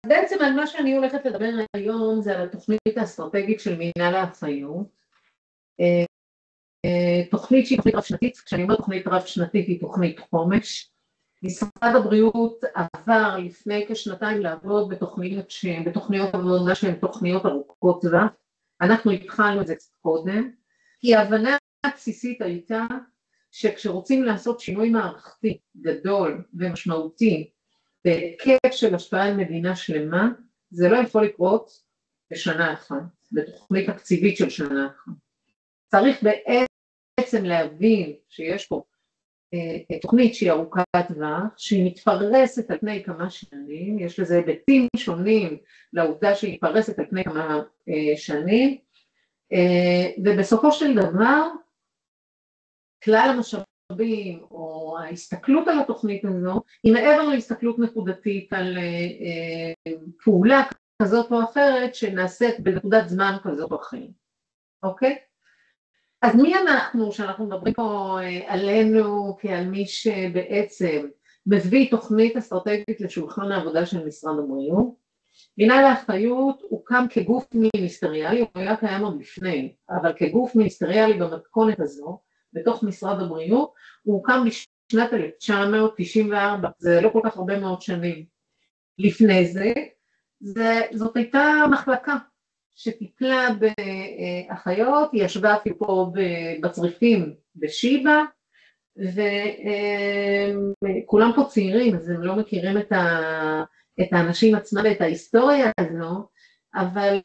בעצם על מה שאני הולכת לדבר היום זה על התוכנית האסטרטגית של מינהל האחיות. תוכנית שהיא תוכנית רב-שנתית, כשאני אומרת תוכנית רב-שנתית היא תוכנית חומש. משרד הבריאות עבר לפני כשנתיים לעבוד בתוכניות עבודה שהן תוכניות ארוכות טווח. אנחנו התחלנו את זה קודם, כי ההבנה הבסיסית הייתה שכשרוצים לעשות שינוי מערכתי גדול ומשמעותי בהיקף של השפעה על מדינה שלמה, זה לא יכול לקרות בשנה אחת, בתוכנית תקציבית של שנה אחת. צריך בעצם להבין שיש פה תוכנית שהיא ארוכת טווח, שהיא מתפרסת על פני כמה שנים, יש לזה היבטים שונים לעובדה שהיא מתפרסת על פני כמה שנים, ובסופו של דבר, כלל המשאבים או ההסתכלות על התוכנית הזו, היא מעבר להסתכלות נקודתית על פעולה כזאת או אחרת שנעשית בנקודת זמן כזאת או אחרת, אוקיי? אז מי אנחנו, שאנחנו מדברים פה עלינו כעל מי שבעצם מביא תוכנית אסטרטגית לשולחן העבודה של משרד הבריאות? מינהל האחיות הוקם כגוף מיניסטריאלי, הוא היה קיים עוד לפני, אבל כגוף מיניסטריאלי במתכונת הזו, בתוך משרד הבריאות, הוא הוקם בשנת 1994, זה לא כל כך הרבה מאוד שנים. לפני זה, זאת הייתה מחלקה שטיפלה באחיות, היא ישבה אפילו פה בצריפים בשיבא, וכולם פה צעירים, אז הם לא מכירים את האנשים עצמם ואת ההיסטוריה הזו, אבל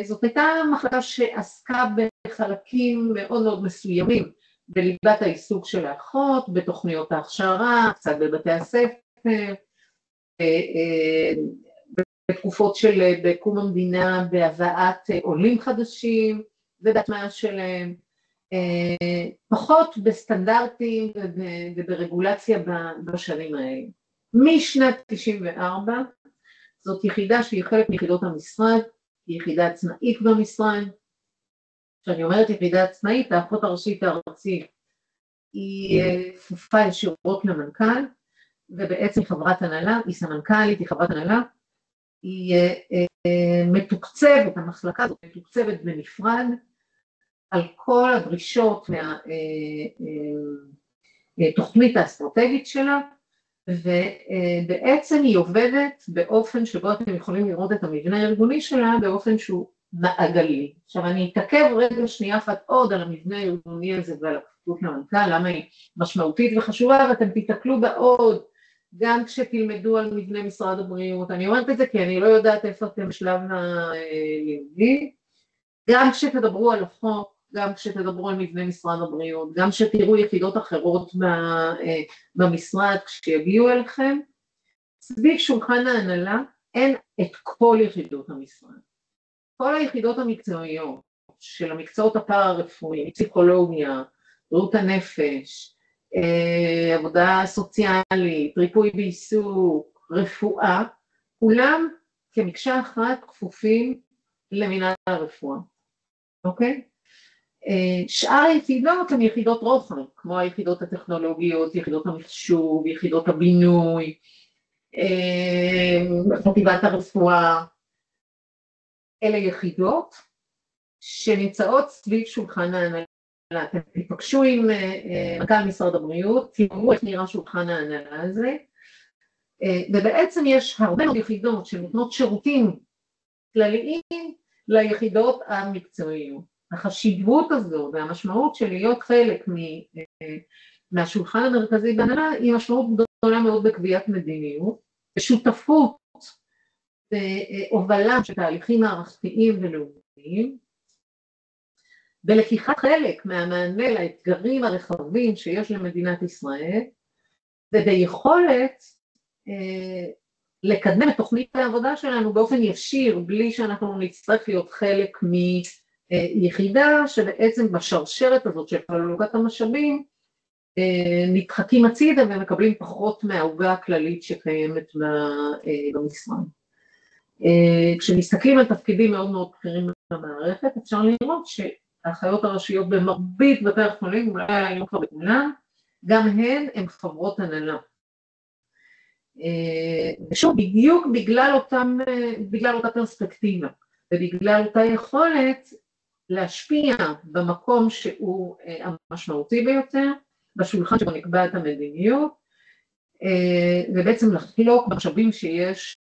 זאת הייתה מחלקה שעסקה בחלקים מאוד מאוד מסוימים, בליבת העיסוק של האחות, בתוכניות ההכשרה, קצת בבתי הספר, בתקופות של בקום המדינה, בהבאת עולים חדשים ובהטמעה שלהם, פחות בסטנדרטים וברגולציה בשנים האלה. משנת 94, זאת יחידה שהיא חלק מיחידות המשרד, היא יחידה עצמאית במשרד. כשאני אומרת יחידה עצמאית, האחות הראשית הארצית היא כפופה ישירות למנכ"ל, ובעצם חברת הנהלה, היא סמנכ"לית, היא חברת הנהלה, היא מתוקצבת, המחלקה הזאת מתוקצבת בנפרד, על כל הדרישות מהתוכנית האסטרטגית שלה, ובעצם היא עובדת באופן שבו אתם יכולים לראות את המבנה הארגוני שלה, באופן שהוא מעגלי. עכשיו אני אתעכב רגע שנייה אחת עוד על המבנה הארגוני הזה ועל הכפות למנכ"ל, למה היא משמעותית וחשובה, ואתם תתקלו בה עוד, גם כשתלמדו על מבנה משרד הבריאות. אני אומרת את זה כי אני לא יודעת איפה אתם בשלב הלימודי, גם כשתדברו על החוק, גם כשתדברו על מבנה משרד הבריאות, גם כשתראו יחידות אחרות במשרד כשיגיעו אליכם, סביב שולחן ההנהלה אין את כל יחידות המשרד. כל היחידות המקצועיות של המקצועות הפארה-רפואיים, פסיכולוגיה, בריאות הנפש, עבודה סוציאלית, ריפוי בעיסוק, רפואה, כולם כמקשה אחת כפופים למינהל הרפואה, אוקיי? שאר היחידות הן יחידות רוחב, כמו היחידות הטכנולוגיות, יחידות המחשוב, יחידות הבינוי, חטיבת הרפואה, אלה יחידות שנמצאות סביב שולחן ההנהלה. אתם תפגשו עם מנכ"ל משרד הבריאות, תראו איך נראה שולחן ההנהלה הזה, ובעצם יש הרבה מאוד יחידות שנותנות שירותים כלליים ליחידות המקצועיות. החשיבות הזו והמשמעות של להיות חלק מהשולחן המרכזי בהנהלה היא משמעות גדולה מאוד בקביעת מדיניות, בשותפות והובלה של תהליכים מערכתיים ולאומיים, בלקיחת חלק מהמענה לאתגרים הרחבים שיש למדינת ישראל, וביכולת לקדם את תוכנית העבודה שלנו באופן ישיר, בלי שאנחנו נצטרך להיות חלק מיחידה שבעצם בשרשרת הזאת של חלוקת המשאבים, נדחקים הצידה ומקבלים פחות מהעוגה הכללית שקיימת במשרד. כשמסתכלים על תפקידים מאוד מאוד בכירים במערכת, אפשר לראות שהאחיות הראשיות במרבית בתי החולים, אולי היום כבר בכולם, גם הן חברות הנהלה. ושוב, בדיוק בגלל אותה פרספקטיבה, ובגלל אותה יכולת להשפיע במקום שהוא המשמעותי ביותר, בשולחן שבו נקבע את המדיניות, ובעצם לחלוק במשאבים שיש,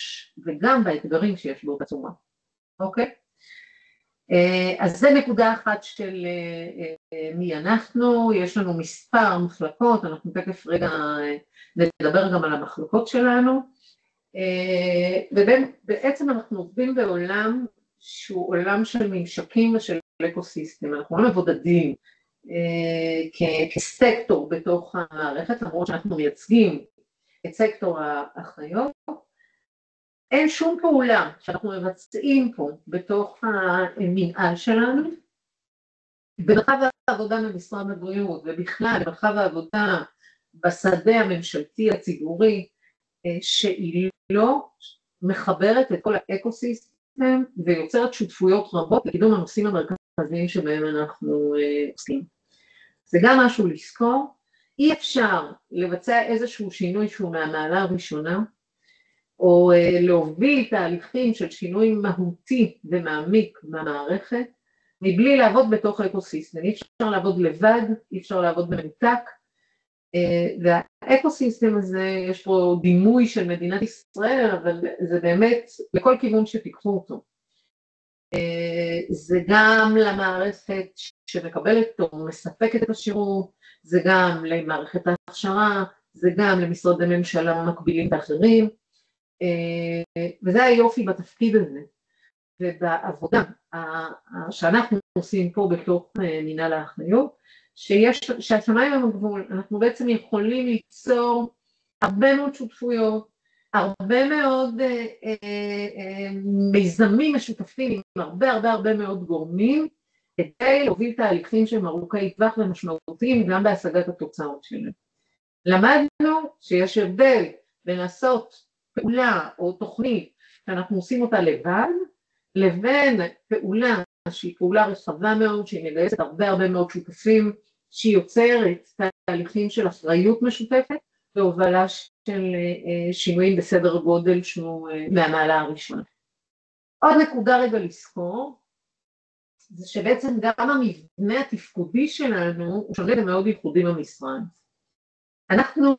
וגם באתגרים שיש באותה צורה. אוקיי? אז זה נקודה אחת של מי אנחנו, יש לנו מספר מחלקות, אנחנו תכף רגע נדבר גם על המחלקות שלנו, ובעצם אנחנו עובדים בעולם שהוא עולם של ממשקים ושל אקוסיסטם, אנחנו לא מבודדים כסקטור בתוך המערכת, למרות שאנחנו מייצגים את סקטור האחריות, אין שום פעולה שאנחנו מבצעים פה בתוך המנהל שלנו, במרחב העבודה במשרד הבריאות ובכלל במרחב העבודה בשדה הממשלתי הציבורי, שהיא לא מחברת את כל האקוסיסטם ויוצרת שותפויות רבות לקידום הנושאים המרכזיים שבהם אנחנו עושים. זה גם משהו לזכור, אי אפשר לבצע איזשהו שינוי שהוא מהמעלה הראשונה, או להוביל תהליכים של שינוי מהותי ומעמיק במערכת, מבלי לעבוד בתוך האקוסיסטם. אי אפשר לעבוד לבד, אי אפשר לעבוד במנותק, והאקוסיסטם הזה, יש פה דימוי של מדינת ישראל, אבל זה באמת לכל כיוון שתיקחו אותו. זה גם למערכת שמקבלת או מספקת את השירות, זה גם למערכת ההכשרה, זה גם למשרדי ממשלה מקבילים ואחרים, וזה היופי בתפקיד הזה, ובעבודה שאנחנו עושים פה בתוך מנהל האחריות, שהשמיים הם הגבול, אנחנו בעצם יכולים ליצור הרבה מאוד שותפויות, הרבה מאוד מיזמים משותפים עם הרבה מאוד גורמים, כדי להוביל תהליכים שהם ארוכי טווח ומשמעותיים גם בהשגת התוצאות שלהם. למדנו שיש הבדל בין לעשות פעולה או תוכנית שאנחנו עושים אותה לבד, לבין פעולה שהיא פעולה רחבה מאוד, שהיא מגייסת הרבה מאוד שותפים, שהיא יוצרת תהליכים של אחריות משותפת, והובלה של שינויים בסדר גודל שהוא מהמעלה הראשונה. עוד נקודה רגע לזכור, זה שבעצם גם המבנה התפקודי שלנו הוא שונה ומאוד ייחודי במשרד. אנחנו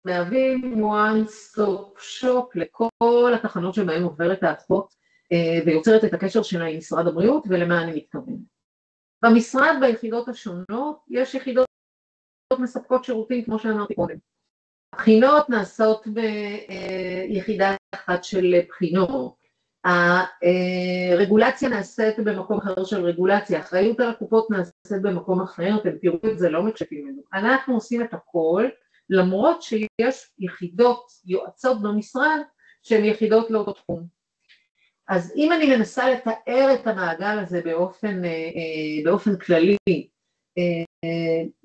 מהווים one stop shop לכל התחנות שבהן עוברת האחות ויוצרת את הקשר שלה עם משרד הבריאות, ולמה אני מתכוונת. במשרד, ביחידות השונות, יש יחידות מספקות שירותים כמו שאמרתי קודם. הבחינות נעשות ביחידה אחת של בחינות, הרגולציה נעשית במקום אחר של רגולציה, אחריות על הקופות נעשית במקום אחר, אתם תראו את זה לא מקשפים ממנו. אנחנו עושים את הכל, למרות שיש יחידות יועצות במשרד שהן יחידות לאותו תחום. אז אם אני מנסה לתאר את המעגל הזה באופן כללי,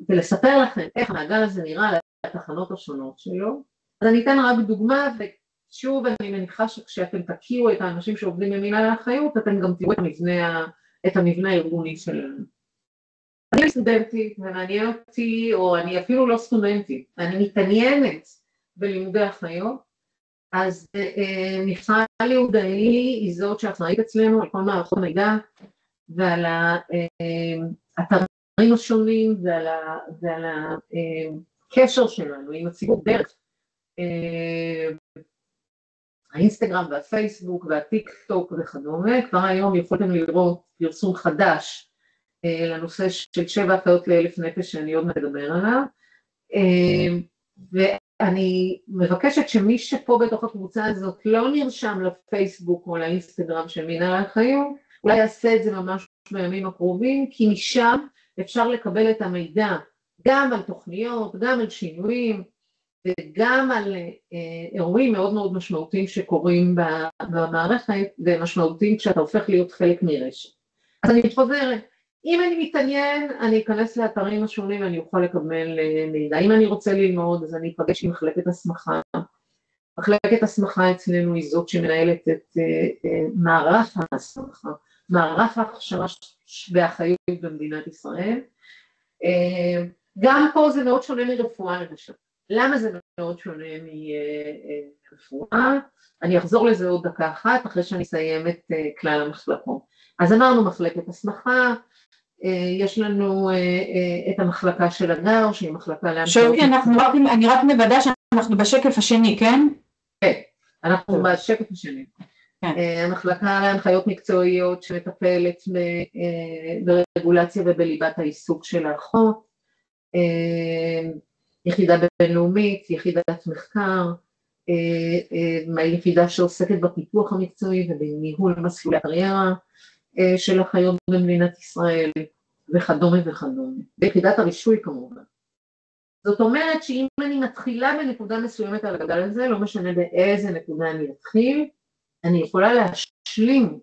ולספר לכם איך המעגל הזה נראה לתחנות השונות שלו, אז אני אתן רק דוגמה, ושוב אני מניחה שכשאתם תכירו את האנשים שעובדים במנהל האחריות, אתם גם תראו את המבנה הארגוני שלנו. אני סטודנטית ומעניין אותי, או אני אפילו לא סטודנטית, אני מתעניינת בלימודי אחיות, אז מיכל יהודאי היא זאת שאחראית אצלנו על כל מערכות המידע, ועל האתרים השונים, ועל הקשר שלנו עם הציבור דרך האינסטגרם והפייסבוק והטיק טוק וכדומה. כבר היום יכולתם לראות פרסום חדש לנושא של 7 אחיות ל1,000 נפש שאני עוד מדבר עליו, ואני מבקשת שמי שפה בתוך הקבוצה הזאת לא נרשם לפייסבוק או לאינסטגרם של מנהל האחריות, אולי יעשה את זה ממש בימים הקרובים, כי משם אפשר לקבל את המידע גם על תוכניות, גם על שינויים, וגם על אירועים מאוד משמעותיים שקורים במערכת, ומשמעותיים כשאתה הופך להיות חלק מרשת. אז אני חוזרת, אם אני מתעניין, אני אכנס לאתרים השונים ואני אוכל לקבל מידע. אם אני רוצה ללמוד, אז אני אפגש עם מחלקת הסמכה. מחלקת הסמכה אצלנו היא זאת שמנהלת את מערך ההסמכה, מערך ההכשרה והאחריות במדינת ישראל. גם פה זה מאוד שונה מרפואה למשל. למה זה מאוד שונה מרפואה? אני אחזור לזה עוד דקה אחת, אחרי שאני אסיים את כלל המחלקות. אז אמרנו מחלקת הסמכה, יש לנו את המחלקה של הגר, שהיא מחלקה להנחיות. אני רק מוודא שאנחנו בשקף השני, כן? כן, אנחנו בשקף השני. המחלקה להנחיות מקצועיות שמטפלת ברגולציה ובליבת העיסוק של האחות, יחידה בינלאומית, יחידת מחקר, יחידה שעוסקת בפיתוח המקצועי ובניהול מסלולי הקריירה של אחיות במדינת ישראל וכדומה וכדומה, ביחידת הרישוי כמובן. זאת אומרת שאם אני מתחילה בנקודה מסוימת על הגלגל הזה, לא משנה באיזה נקודה אני אתחיל, אני יכולה להשלים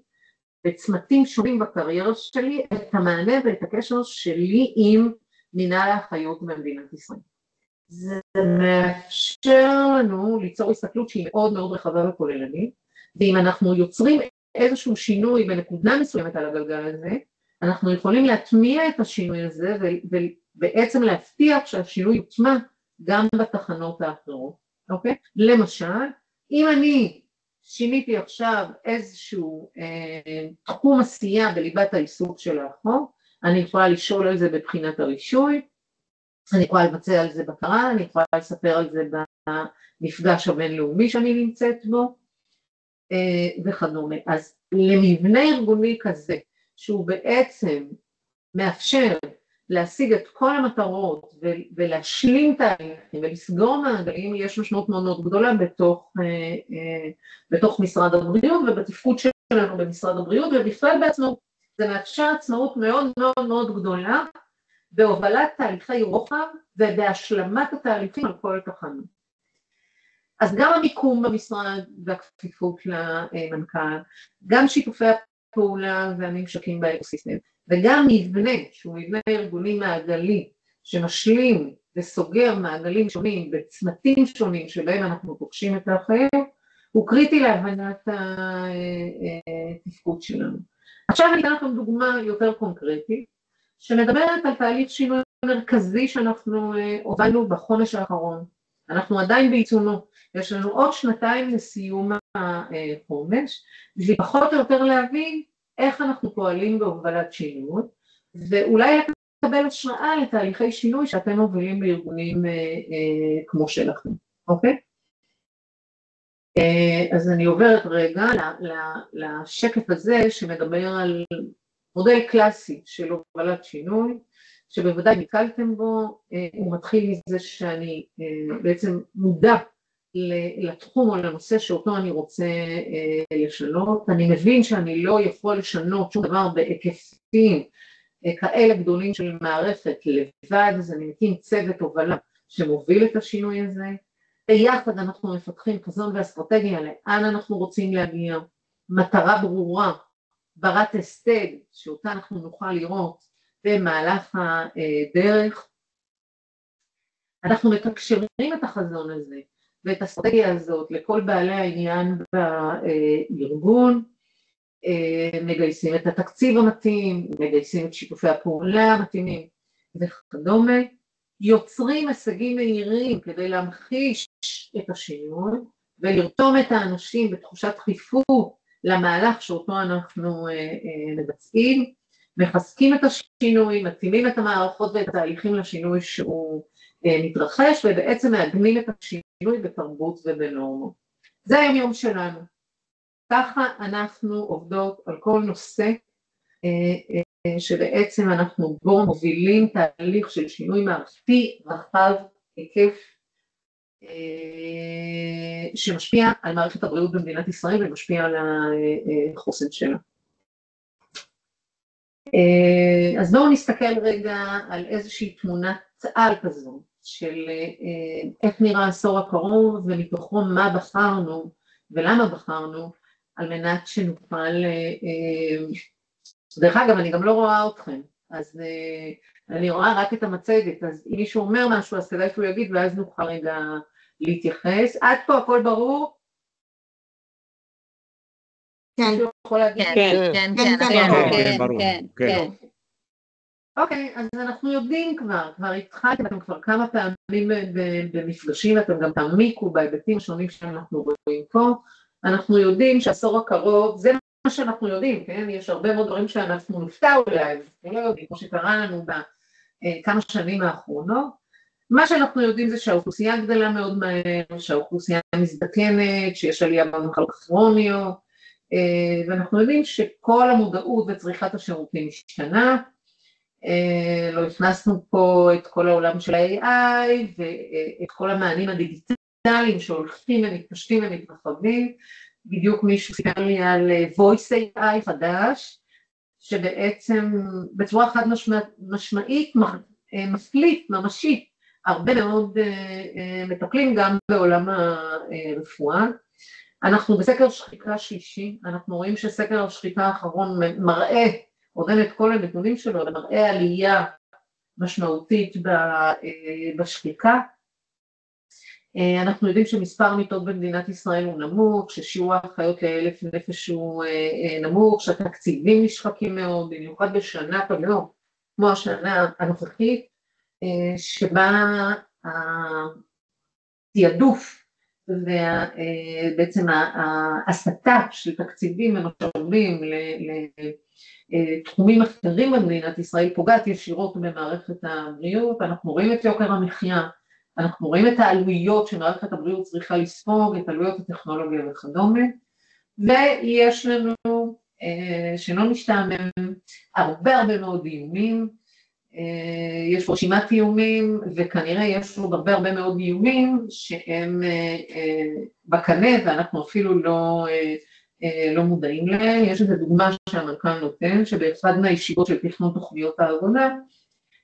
בצמתים שונים בקריירה שלי את המענה ואת הקשר שלי עם מנהל האחיות במדינת ישראל. זה מאפשר לנו ליצור הסתכלות שהיא מאוד מאוד רחבה וכוללנית, ואם אנחנו יוצרים איזשהו שינוי בנקודה מסוימת על הגלגל הזה, אנחנו יכולים להטמיע את השינוי הזה ובעצם להבטיח שהשינוי יוטמע גם בתחנות האחרות, אוקיי? למשל, אם אני שיניתי עכשיו איזשהו תחום עשייה בליבת העיסוק של האחות, אני יכולה לשאול על זה בבחינת הרישוי, אני יכולה לבצע על זה בקרה, אני יכולה לספר על זה במפגש הבינלאומי שאני נמצאת בו, וכדומה. אז למבנה ארגוני כזה, שהוא בעצם מאפשר להשיג את כל המטרות ולהשלים תהליכים ולסגור מעגלים, יש משמעות מאוד מאוד גדולה בתוך משרד הבריאות ובתפקוד שלנו במשרד הבריאות, ובפרט בעצמו זה מאפשר עצמאות מאוד מאוד מאוד גדולה בהובלת תהליכי רוחב ובהשלמת התהליכים על כל תחנה. אז גם המיקום במשרד והכפיפות למנכ"ל, גם שיתופי הפעולה והממשקים באקוסיסטם, וגם מבנה שהוא מבנה ארגוני מעגלי שמשלים וסוגר מעגלים שונים בצמתים שונים שבהם אנחנו פוגשים את האחר, הוא קריטי להבנת התפקוד שלנו. עכשיו אני אתן לכם דוגמה יותר קונקרטית, שמדברת על תהליך שינוי מרכזי שאנחנו הובלנו בחומש האחרון. אנחנו עדיין בעיצומו, יש לנו עוד 2 לסיום החומש, בשביל פחות או יותר להבין איך אנחנו פועלים בהובלת שינוי, ואולי לקבל השראה לתהליכי שינוי שאתם מובילים בארגונים כמו שלכם, אוקיי? אז אני עוברת רגע לשקף הזה שמדבר על מודל קלאסי של הובלת שינוי, שבוודאי נתקלתם בו. הוא מתחיל מזה שאני בעצם מודע לתחום או לנושא שאותו אני רוצה לשנות. אני מבין שאני לא יכול לשנות שום דבר בהיקפים כאלה גדולים של מערכת לבד, אז אני מקים צוות הובלה שמוביל את השינוי הזה. ביחד אנחנו מפתחים חזון ואסטרטגיה לאן אנחנו רוצים להגיע, מטרה ברורה, ברת הסתד שאותה אנחנו נוכל לראות במהלך הדרך. אנחנו מתקשרים את החזון הזה ואת האסטרטגיה הזאת לכל בעלי העניין בארגון, מגייסים את התקציב המתאים, מגייסים את שיתופי הפעולה המתאימים וכדומה, יוצרים הישגים מהירים כדי להמחיש את השינוי ולרתום את האנשים בתחושת דחיפות למהלך שאותו אנחנו מבצעים, מחזקים את השינוי, מתאימים את המערכות ואת התהליכים לשינוי שהוא מתרחש, ובעצם מעגנים את השינוי בתרבות ובנורמות. זה היום יום שלנו. ככה אנחנו עובדות על כל נושא שבעצם אנחנו בו מובילים תהליך של שינוי מערכתי רחב היקף שמשפיע על מערכת הבריאות במדינת ישראל ומשפיע על החוסן שלה. אז בואו נסתכל רגע על איזושהי תמונת על כזו של איך נראה העשור הקרוב ומתוכו מה בחרנו ולמה בחרנו על מנת שנוכל, דרך אגב אני גם לא רואה אתכם, אז אני רואה רק את המצגת, אז אם מישהו אומר משהו אז כדאי שהוא יגיד ואז נוכל רגע להתייחס. עד פה הכל ברור? כן. כן, כן, כן, כן, כן, כן. אוקיי, אז אנחנו יודעים כבר התחלתם, אתם כבר כמה פעמים במפגשים, אתם גם תעמיקו בהיבטים השונים שאנחנו רואים פה, אנחנו יודעים שהעשור הקרוב, זה מה שאנחנו יודעים, כן? יש הרבה מאוד דברים שאנחנו נופתע אולי, אנחנו לא יודעים, כמו שקרה לנו בכמה שנים האחרונות, מה שאנחנו יודעים זה שהאוכלוסייה גדלה מאוד מהר, שהאוכלוסייה מזדקנת, שיש עלייה במחלות כרוניות, ואנחנו יודעים שכל המודעות וצריכת השירותים משתנה, לא הכנסנו פה את כל העולם של ה-AI ואת כל המענים הדיגיטליים שהולכים ומתפשטים ומתרחבים, בדיוק מישהו סיפר לי על voice AI חדש, שבעצם בצורה חד משמעית מפליט, ממשית, הרבה מאוד מטפלים גם בעולם הרפואה. אנחנו בסקר שחיקה שלישי, אנחנו רואים שסקר השחיקה האחרון מראה, עודן את כל הנתונים שלו, מראה עלייה משמעותית בשחיקה. אנחנו יודעים שמספר מיטות במדינת ישראל הוא נמוך, ששיעור האחיות לאלף נפש הוא נמוך, שהתקציבים נשחקים מאוד, במיוחד בשנה כזו, כמו השנה הנוכחית, שבה התעדוף ובעצם ההסטה של תקציבים ומשאבים לתחומים אחרים במדינת ישראל פוגעת ישירות במערכת הבריאות. אנחנו רואים את יוקר המחיה, אנחנו רואים את העלויות שמערכת הבריאות צריכה לספוג, את עלויות הטכנולוגיה וכדומה, ויש לנו, שלא משתעמם, הרבה מאוד איומים, יש פה רשימת איומים, וכנראה יש פה הרבה מאוד איומים שהם בקנה, ואנחנו אפילו לא מודעים להם. יש איזו דוגמה שהמנכ"ל נותן, שבאחד מהישיבות של תכנון תוכניות העבודה,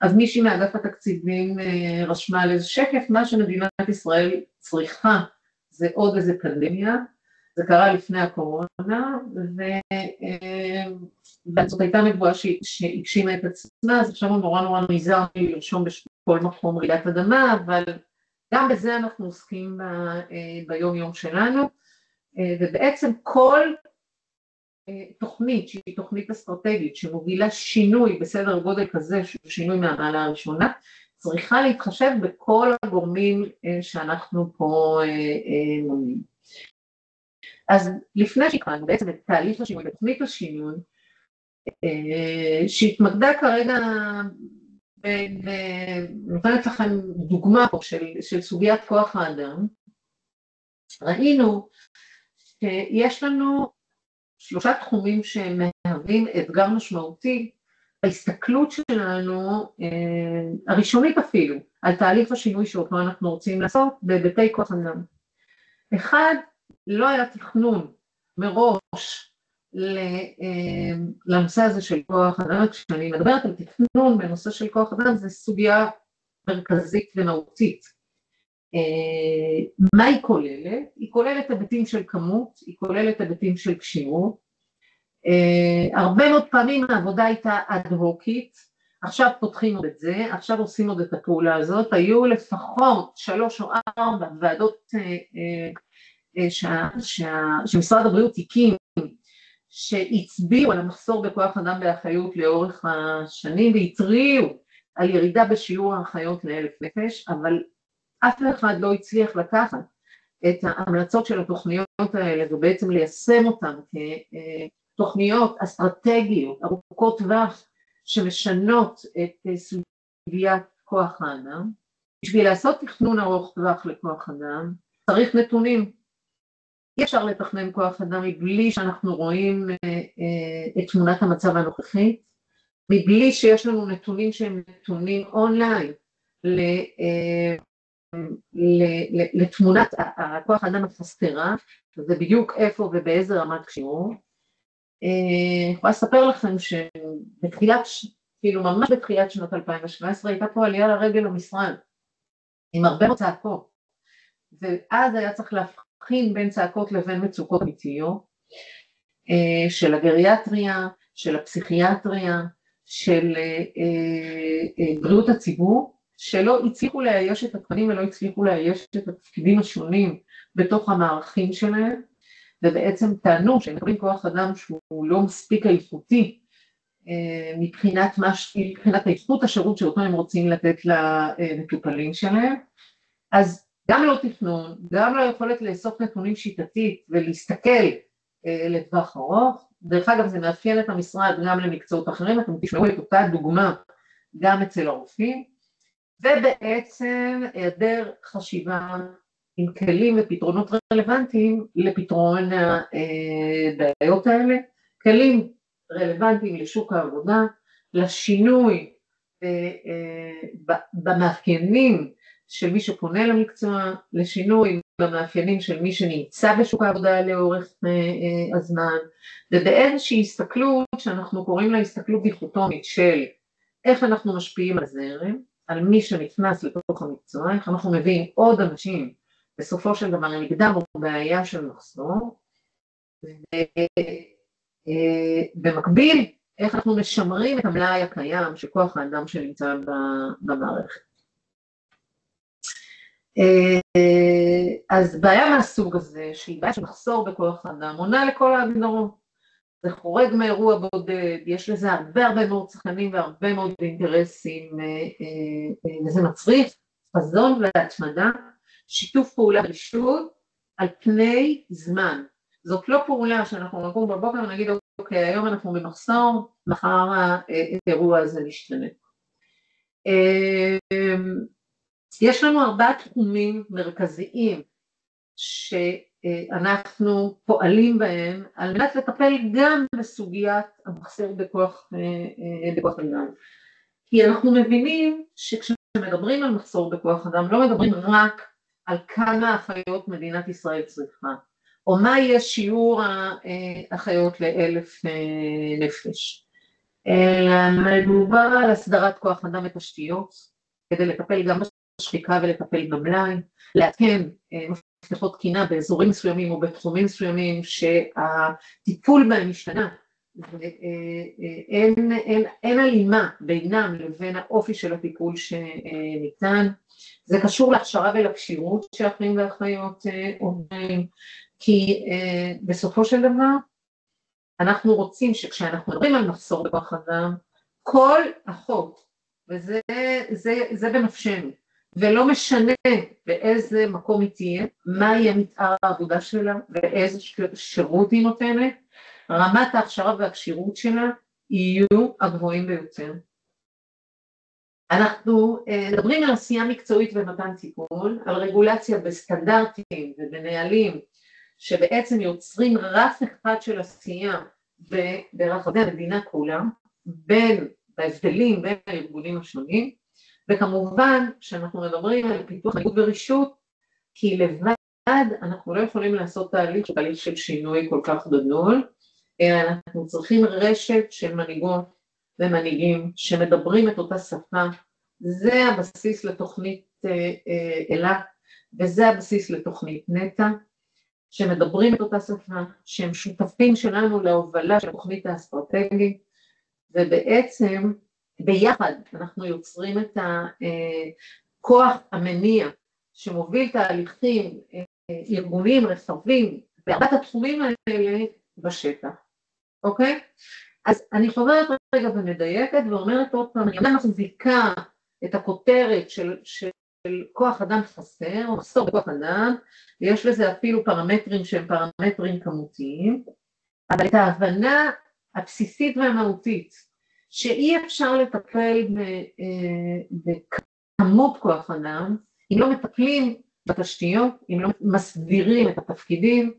אז מישהי מאגף התקציבים רשמה על איזה שקף, מה שמדינת ישראל צריכה זה עוד איזה פנדמיה, זה קרה לפני הקורונה, זאת הייתה נבואה שהגשימה את עצמה, אז עכשיו הוא נורא נזהר לרשום בכל מקום רעידת אדמה, אבל גם בזה אנחנו עוסקים ביום יום שלנו, ובעצם כל תוכנית שהיא תוכנית אסטרטגית שמובילה שינוי בסדר גודל כזה, שהוא שינוי מהמעלה הראשונה, צריכה להתחשב בכל הגורמים שאנחנו פה מונים. אז לפני שהתחלנו בעצם את תהליך השינוי, בתוכנית השינוי, שהתמקדה כרגע, נותנת לכם דוגמה פה של סוגיית כוח האדם, ראינו שיש לנו 3 תחומים שמהווים אתגר משמעותי, ההסתכלות שלנו, הראשונית אפילו, על תהליך השינוי שאותו אנחנו רוצים לעשות בהיבטי כוח אדם. אחד, לא היה תכנון מראש לנושא הזה של כוח אדם. כשאני מדברת על תכנון בנושא של כוח אדם, זו סוגיה מרכזית ומהותית. מה היא כוללת? היא כוללת היבטים של כמות, היא כוללת היבטים של כשירות. הרבה מאוד פעמים העבודה הייתה אד-הוקית, עכשיו פותחים עוד את זה, עכשיו עושים עוד את הפעולה הזאת, היו לפחות 3 או 4 ועדות שמשרד הבריאות הקים, שהצביעו על המחסור בכוח אדם באחיות לאורך השנים, והתריעו על ירידה בשיעור האחיות לאלף נפש, אבל אף אחד לא הצליח לקחת את ההמלצות של התוכניות האלה, ובעצם ליישם אותן כתוכניות אסטרטגיות, ארוכות טווח, שמשנות את סוגיית כוח האדם. בשביל לעשות תכנון ארוך טווח לכוח אדם, צריך נתונים. אי אפשר לתכנן כוח אדם מבלי שאנחנו רואים את תמונת המצב הנוכחית, מבלי שיש לנו נתונים שהם נתונים אונליין לתמונת הכוח האדם החסרה, זה בדיוק איפה ובאיזה רמת כשירות. אני יכולה לספר לכם שבתחילת, כאילו ממש בתחילת שנות 2017, הייתה פה עלייה לרגל למשרד, עם הרבה מאוד צעקות, ואז היה צריך להבחין בין צעקות לבין מצוקות אמיתיות, של הגריאטריה, של הפסיכיאטריה, של בריאות הציבור, שלא הצליחו לאייש את התקנים ולא הצליחו לאייש את התפקידים השונים בתוך המערכים שלהם, ובעצם טענו שהם מקבלים כוח אדם שהוא לא מספיק איכותי מבחינת איכות השירות שאותו הם רוצים לתת למטופלים שלהם. אז גם לא תכנון, גם לא יכולת לאסוף נתונים שיטתית ולהסתכל לטווח ארוך. דרך אגב, זה מאפיין את המשרד גם למקצועות אחרים, אתם תשמעו את אותה דוגמה גם אצל הרופאים, ובעצם היעדר חשיבה עם כלים ופתרונות רלוונטיים לפתרון הבעיות האלה, כלים רלוונטיים לשוק העבודה, לשינוי במאפיינים של מי שפונה למקצוע, לשינוי במאפיינים של מי שנמצא בשוק העבודה לאורך הזמן, ובאיזושהי הסתכלות שאנחנו קוראים לה הסתכלות דיכוטומית של איך אנחנו משפיעים על הזרם, על מי שנכנס לתוך המקצוע, איך אנחנו מביאים עוד אנשים בסופו של דבר נגדם בעיה של מחסור, ובמקביל איך אנחנו משמרים את המלאי הקיים של כוח האדם שנמצא במערכת. אז בעיה מהסוג הזה, שהיא בעיה של מחסור בכוח האדם, עונה לכל ההגדרות. זה חורג מאירוע בודד, יש לזה הרבה מאוד שחקנים והרבה מאוד אינטרסים, וזה מצריך חזון והתמדה, שיתוף פעולה ורשות על פני זמן. זאת לא פעולה שאנחנו נקום בבוקר ונגיד, אוקיי, היום אנחנו במחסור, מחר האירוע הזה משתנה. יש לנו 4 תחומים מרכזיים שאנחנו פועלים בהם על מנת לטפל גם בסוגיית המחסור בכוח אדם. כי אנחנו מבינים שכשמדברים על מחסור בכוח אדם לא מדברים רק על כמה אחיות מדינת ישראל צריכה, או מה יהיה שיעור האחיות ל-1,000 נפש. מדובר על הסדרת כוח אדם ותשתיות, כדי לטפל גם בשחיקה ולטפל במלאי, לעדכן מפתחות תקינה באזורים מסוימים או בתחומים מסוימים שהטיפול בהם משתנה, ואין הלימה בינם לבין האופי של הטיפול שניתן. זה קשור להכשרה ולכשירות שאחים ואחיות עוברים, כי בסופו של דבר אנחנו רוצים שכשאנחנו מדברים על מחסור בכוח אדם, כל אחות, וזה בנפשנו, ולא משנה באיזה מקום היא תהיה, מה יהיה מתאר העבודה שלה ואיזה שירות היא נותנת, רמת ההכשרה והכשירות שלה יהיו הגבוהים ביותר. אנחנו מדברים על עשייה מקצועית ומתן טיפול, על רגולציה בסטנדרטים ובנהלים שבעצם יוצרים רף אחד של עשייה ברחבי המדינה כולה, בין ההבדלים בין הארגונים השונים, וכמובן שאנחנו מדברים על פיתוח מנהיגות ורישות, כי לבד אנחנו לא יכולים לעשות תהליך של שינוי כל כך גדול, אלא אנחנו צריכים רשת של מנהיגות ומנהיגים שמדברים את אותה שפה. זה הבסיס לתוכנית אלה, וזה הבסיס לתוכנית נטע, שמדברים את אותה שפה, שהם שותפים שלנו להובלה של התוכנית האסטרטגית, ובעצם ביחד אנחנו יוצרים את הכוח המניע שמוביל תהליכים ארגוניים רחבים בארבעת התחומים האלה בשטח, אוקיי? אז אני חוזרת רגע ומדייקת ואומרת עוד פעם, אני מחזיקה את הכותרת של כוח אדם חסר או מחסור בכוח אדם, ויש לזה אפילו פרמטרים שהם פרמטרים כמותיים, אבל את ההבנה הבסיסית והמהותית שאי אפשר לטפל בכמות כוח אדם, אם לא מטפלים בתשתיות, אם לא מסדירים את התפקידים,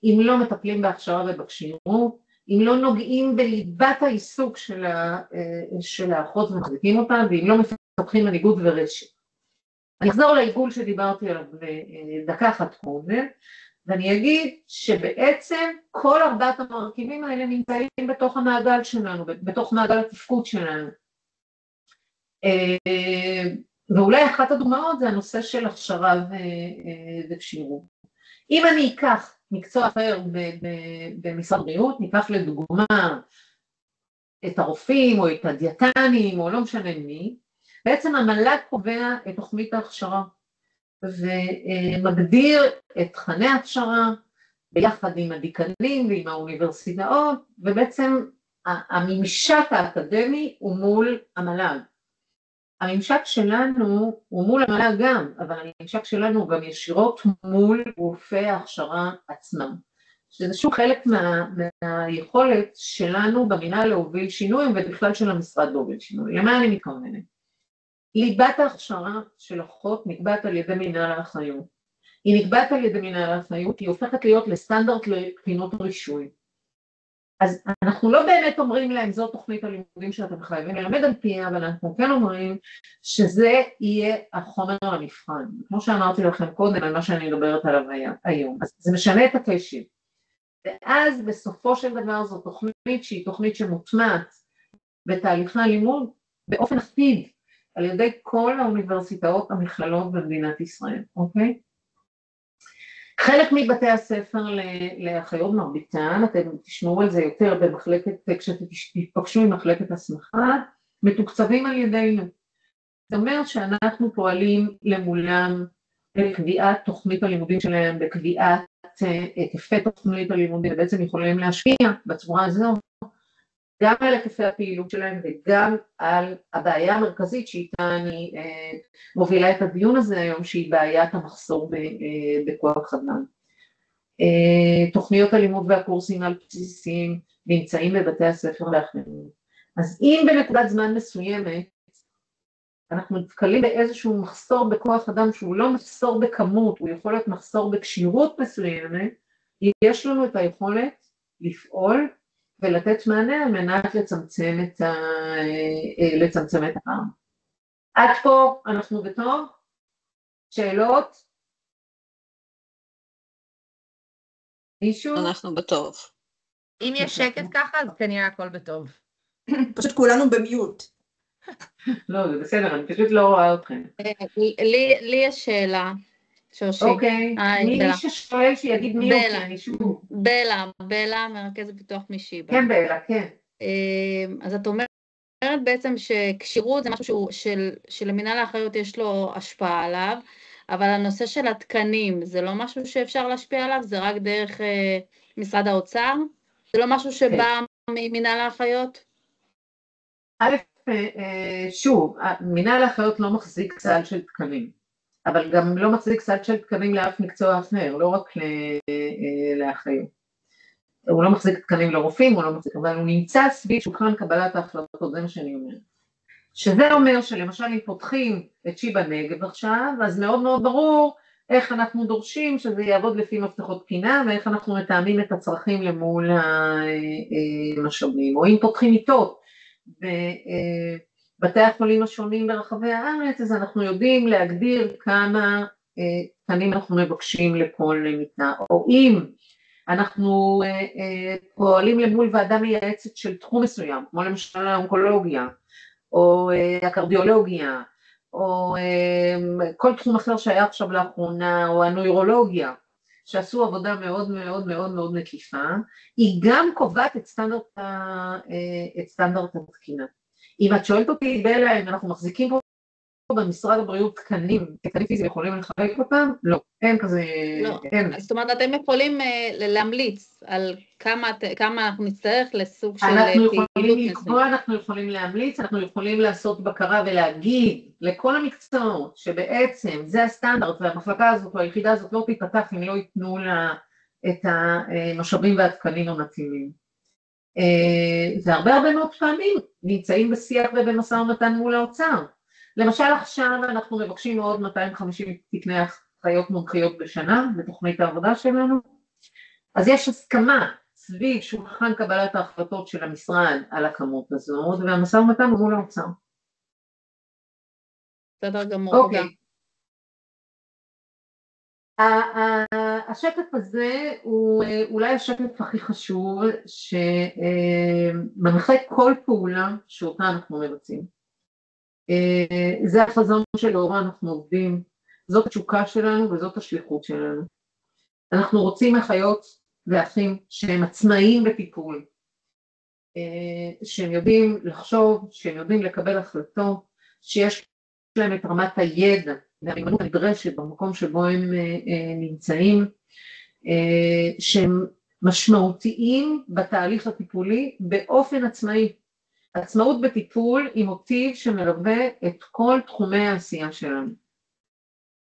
אם לא מטפלים בהכשרה ובכשירות, אם לא נוגעים בליבת העיסוק של האחות ומחזיקים אותם, ואם לא מפתחים מנהיגות ורשת. אני אחזור לעיגול שדיברתי עליו דקה אחת קודם, ואני אגיד שבעצם כל 4 המרכיבים האלה נמצאים בתוך המעגל שלנו, בתוך מעגל התפקוד שלנו. ואולי אחת הדוגמאות זה הנושא של הכשרה וכשירות. אם אני אקח מקצוע אחר במשרד הבריאות, ניקח לדוגמה את הרופאים או את הדיאטנים או לא משנה מי, בעצם המל"ג קובע את תוכנית ההכשרה ומגדיר את תכני ההכשרה ביחד עם הדיקנים ועם האוניברסיטאות, ובעצם הממשק האקדמי הוא מול המל"ג. הממשק שלנו הוא מול המל"ג גם, אבל הממשק שלנו הוא גם ישירות מול גופי ההכשרה עצמם. שזה שוב חלק מהיכולת שלנו במינהל להוביל שינוי, ובכלל של המשרד להוביל שינוי. למה אני מתכוונת? ליבת ההכשרה של אחות נקבעת על ידי מינהל האחריות. היא נקבעת על ידי מינהל האחריות, היא הופכת להיות לסטנדרט לבחינות הרישוי. אז אנחנו לא באמת אומרים להם, זו תוכנית הלימודים שאתם חייבים ללמד על פיה, אבל אנחנו כן אומרים שזה יהיה החומר למבחן. כמו שאמרתי לכם קודם, על מה שאני מדברת עליו היום. אז זה משנה את הקשר. ואז בסופו של דבר זו תוכנית שהיא תוכנית שמוטמעת בתהליכי הלימוד באופן אחיד על ידי כל האוניברסיטאות המכללות במדינת ישראל, אוקיי? חלק מבתי הספר לאחיות מרביתן, אתם תשמעו על זה יותר במחלקת, כשתתפגשו עם מחלקת הסמכה, מתוקצבים על ידינו. זאת אומרת שאנחנו פועלים למולם בקביעת תוכנית הלימודים שלהם, בקביעת היקפי תוכנית הלימודים, ובעצם יכולים להשפיע בצורה הזו, גם על היקפי הפעילות שלהם וגם על הבעיה המרכזית שאיתה אני מובילה את הדיון הזה היום, שהיא בעיית המחסור בכוח אדם. תוכניות הלימוד והקורסים על בסיסיים נמצאים בבתי הספר לאחרים. אז אם בנקודת זמן מסוימת אנחנו נתקלים באיזשהו מחסור בכוח אדם שהוא לא מחסור בכמות, הוא יכול להיות מחסור בקשירות מסוימת, יש לנו את היכולת לפעול ולתת מענה על מנת לצמצם את הפעם. עד פה אנחנו בטוב? שאלות? מישהו? אנחנו בטוב. אם יש שקט ככה, אז כנראה הכל בטוב. פשוט כולנו במיוט. לא, זה בסדר, אני פשוט לא רואה אתכם. לי יש שאלה, שושי. אוקיי, מי ששואל שיגיד מי הוא, כי אני שוב. בלה, מרכזת פיתוח משיבה. כן, בלה, כן. אז את אומרת בעצם שקשירות זה משהו שלמינהל האחריות יש לו השפעה עליו, אבל הנושא של התקנים זה לא משהו שאפשר להשפיע עליו, זה רק דרך משרד האוצר? זה לא משהו שבא ממינהל האחריות? שוב, מינהל האחריות לא מחזיק סל של תקנים, אבל גם לא מחזיק סל של תקנים לאף מקצוע אחר, לא רק לאחריות. הוא לא מחזיק תקנים לרופאים, הוא לא מחזיק, אבל הוא נמצא סביב שולחן קבלת ההחלטות, זה מה שאני אומרת. שזה אומר שלמשל אם פותחים את שיבא נגב עכשיו, אז מאוד מאוד ברור איך אנחנו דורשים שזה יעבוד לפי מפתחות תקינה, ואיך אנחנו מתאמים את הצרכים למול המשאבים. או אם פותחים מיטות בבתי החולים השונים ברחבי הארץ, אז אנחנו יודעים להגדיר כמה תקנים אנחנו מבקשים לכל מיטה. או אם אנחנו פועלים למול ועדה מייעצת של תחום מסוים, כמו למשל האונקולוגיה, או הקרדיולוגיה, או כל תחום אחר שהיה עכשיו לאחרונה, או הנוירולוגיה, שעשו עבודה מאוד מאוד מאוד מאוד מקיפה, היא גם קובעת את סטנדרט התקינה. אם את שואלת אותי, בלה, אם אנחנו מחזיקים פה במשרד הבריאות תקנים פיזיים יכולים לחלק אותם? לא, אין כזה, לא. אין. זאת אומרת, אתם יכולים להמליץ על כמה אנחנו נצטרך לסוג של אנחנו יכולים לקבוע, אנחנו יכולים להמליץ, אנחנו יכולים לעשות בקרה ולהגיד לכל המקצועות שבעצם זה הסטנדרט והמחלקה הזאת או היחידה הזאת לא תיפתח אם לא ייתנו לה את המשאבים והתקנים המתאימים. והרבה מאוד פעמים נמצאים בשיח ובמשא ומתן מול האוצר. למשל עכשיו אנחנו מבקשים עוד 250 תקני אחיות מומחיות בשנה בתוכנית העבודה שלנו, אז יש הסכמה סביב שולחן קבלת ההחלטות של המשרד על הכמות הזאת, והמשא ומתן הוא מול האוצר. בסדר גמור, אוקיי. תודה. השקף הזה הוא אולי השקף הכי חשוב שמנחה כל פעולה שאותה אנחנו מבצעים. זה החזון שלאורו אנחנו עובדים, זאת התשוקה שלנו וזאת השליחות שלנו. אנחנו רוצים אחיות ואחים שהם עצמאיים בטיפול, שהם יודעים לחשוב, שהם יודעים לקבל החלטות, שיש להם את רמת הידע והמיומנות הנדרשת במקום שבו הם נמצאים, שהם משמעותיים בתהליך הטיפולי באופן עצמאי. עצמאות בטיפול היא מוטיב שמלווה את כל תחומי העשייה שלנו.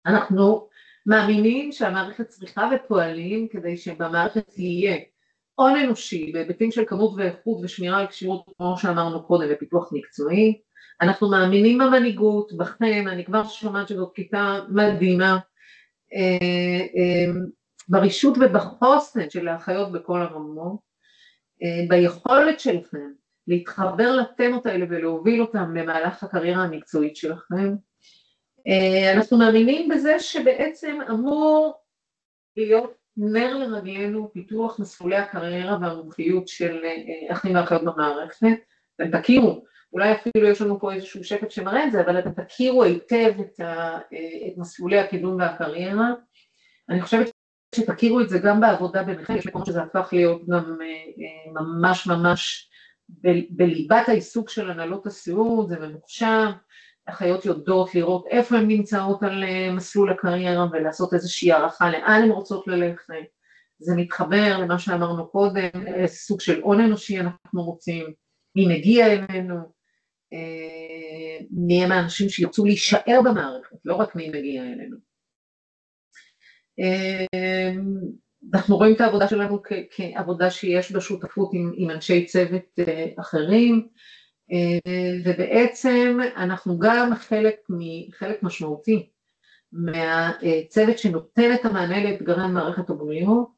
אנחנו מאמינים שהמערכת צריכה ופועלים כדי שבמערכת יהיה הון אנושי בהיבטים של כמות ואיכות ושמירה על כשירות, כמו שאמרנו קודם, ופיתוח מקצועי. אנחנו מאמינים במנהיגות, בכם, אני כבר שומעת שזאת כיתה מדהימה, ברישות ובחוסן של האחיות בכל הרמות, ביכולת שלכם להתחבר לתמות האלה ולהוביל אותם למהלך הקריירה המקצועית שלכם. אנחנו מאמינים בזה שבעצם אמור להיות נר לרגלינו פיתוח מסלולי הקריירה והמומחיות של אחים ואחיות במערכת. אתם תכירו, אולי אפילו יש לנו פה איזשהו שקף שמראה את זה, אבל אתם תכירו היטב את מסלולי הקידום והקריירה. אני חושבת שתכירו את זה גם בעבודה ביניכם, יש מקומות שזה הפך להיות גם ממש בליבת העיסוק של הנהלות הסיעוד, זה ממוחשב, אחיות יודעות לראות איפה הן נמצאות על מסלול הקריירה ולעשות איזושהי הערכה לאן הן רוצות ללכת. זה מתחבר למה שאמרנו קודם, סוג של הון אנושי אנחנו רוצים, מי מגיע אלינו, מי הם האנשים שירצו להישאר במערכת, לא רק מי מגיע אלינו. אנחנו רואים את העבודה שלנו כעבודה שיש בה שותפות עם אנשי צוות אחרים, ובעצם אנחנו גם חלק משמעותי מהצוות שנותן את המענה לאתגרי מערכת הבריאות,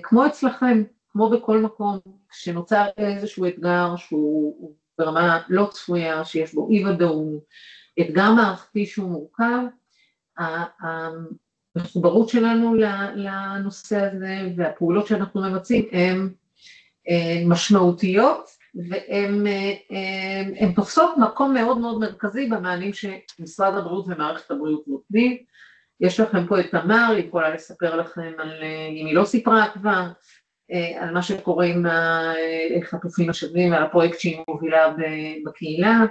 כמו אצלכם, כמו בכל מקום, כשנוצר איזשהו אתגר שהוא ברמה לא צפויה, שיש בו אי ודאות, אתגר מערכתי שהוא מורכב, המחוברות שלנו לנושא הזה והפעולות שאנחנו מבצעים הן משמעותיות, והן תופסות מקום מאוד מאוד מרכזי במענים שמשרד הבריאות ומערכת הבריאות נותנים. יש לכם פה את תמר, היא יכולה לספר לכם על, אם היא לא סיפרה כבר, על מה שקורה עם החטופים השבים ועל הפרויקט שהיא מובילה בקהילה.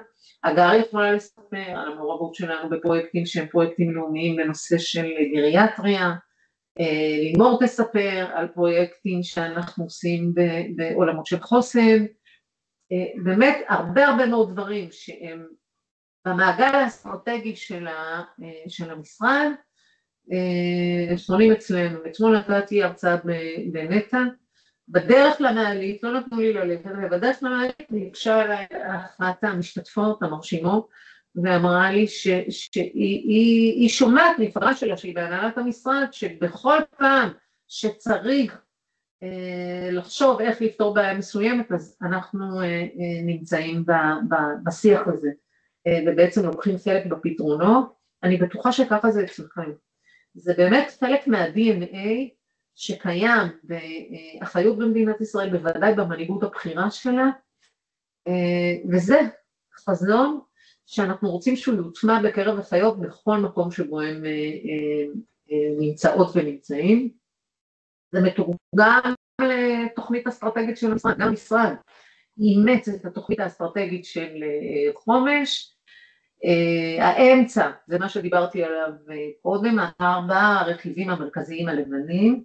הגר יכולה לספר על המעורבות שלנו בפרויקטים שהם פרויקטים לאומיים בנושא של גריאטריה, לימור תספר על פרויקטים שאנחנו עושים בעולמות של חוסן, באמת הרבה מאוד דברים שהם במעגל האסטרטגי של המשרד, שונים אצלנו. אתמול נתתי הרצאה בנטע, בדרך למעלית, לא נתנו לי ללכת, ובדרך למעלית ניגשה אליי אחת המשתתפות המרשימות, ואמרה לי שהיא שומעת מפרה שלה, שהיא בהנהלת המשרד, שבכל פעם שצריך לחשוב איך לפתור בעיה מסוימת, אז אנחנו נמצאים בשיח הזה, ובעצם לוקחים חלק בפתרונות. אני בטוחה שככה זה אצלכם. זה באמת חלק מה-DNA שקיים באחריות במדינת ישראל, בוודאי במנהיגות הבחירה שלה, וזה חזון שאנחנו רוצים שהוא יוטמע בקרב אחיות בכל מקום שבו הם נמצאות ונמצאים. זה מתורגם לתוכנית אסטרטגית של המשרד, גם המשרד אימץ את התוכנית האסטרטגית של חומש, האמצע, זה מה שדיברתי עליו קודם, 4 הרכיבים המרכזיים הלבנים,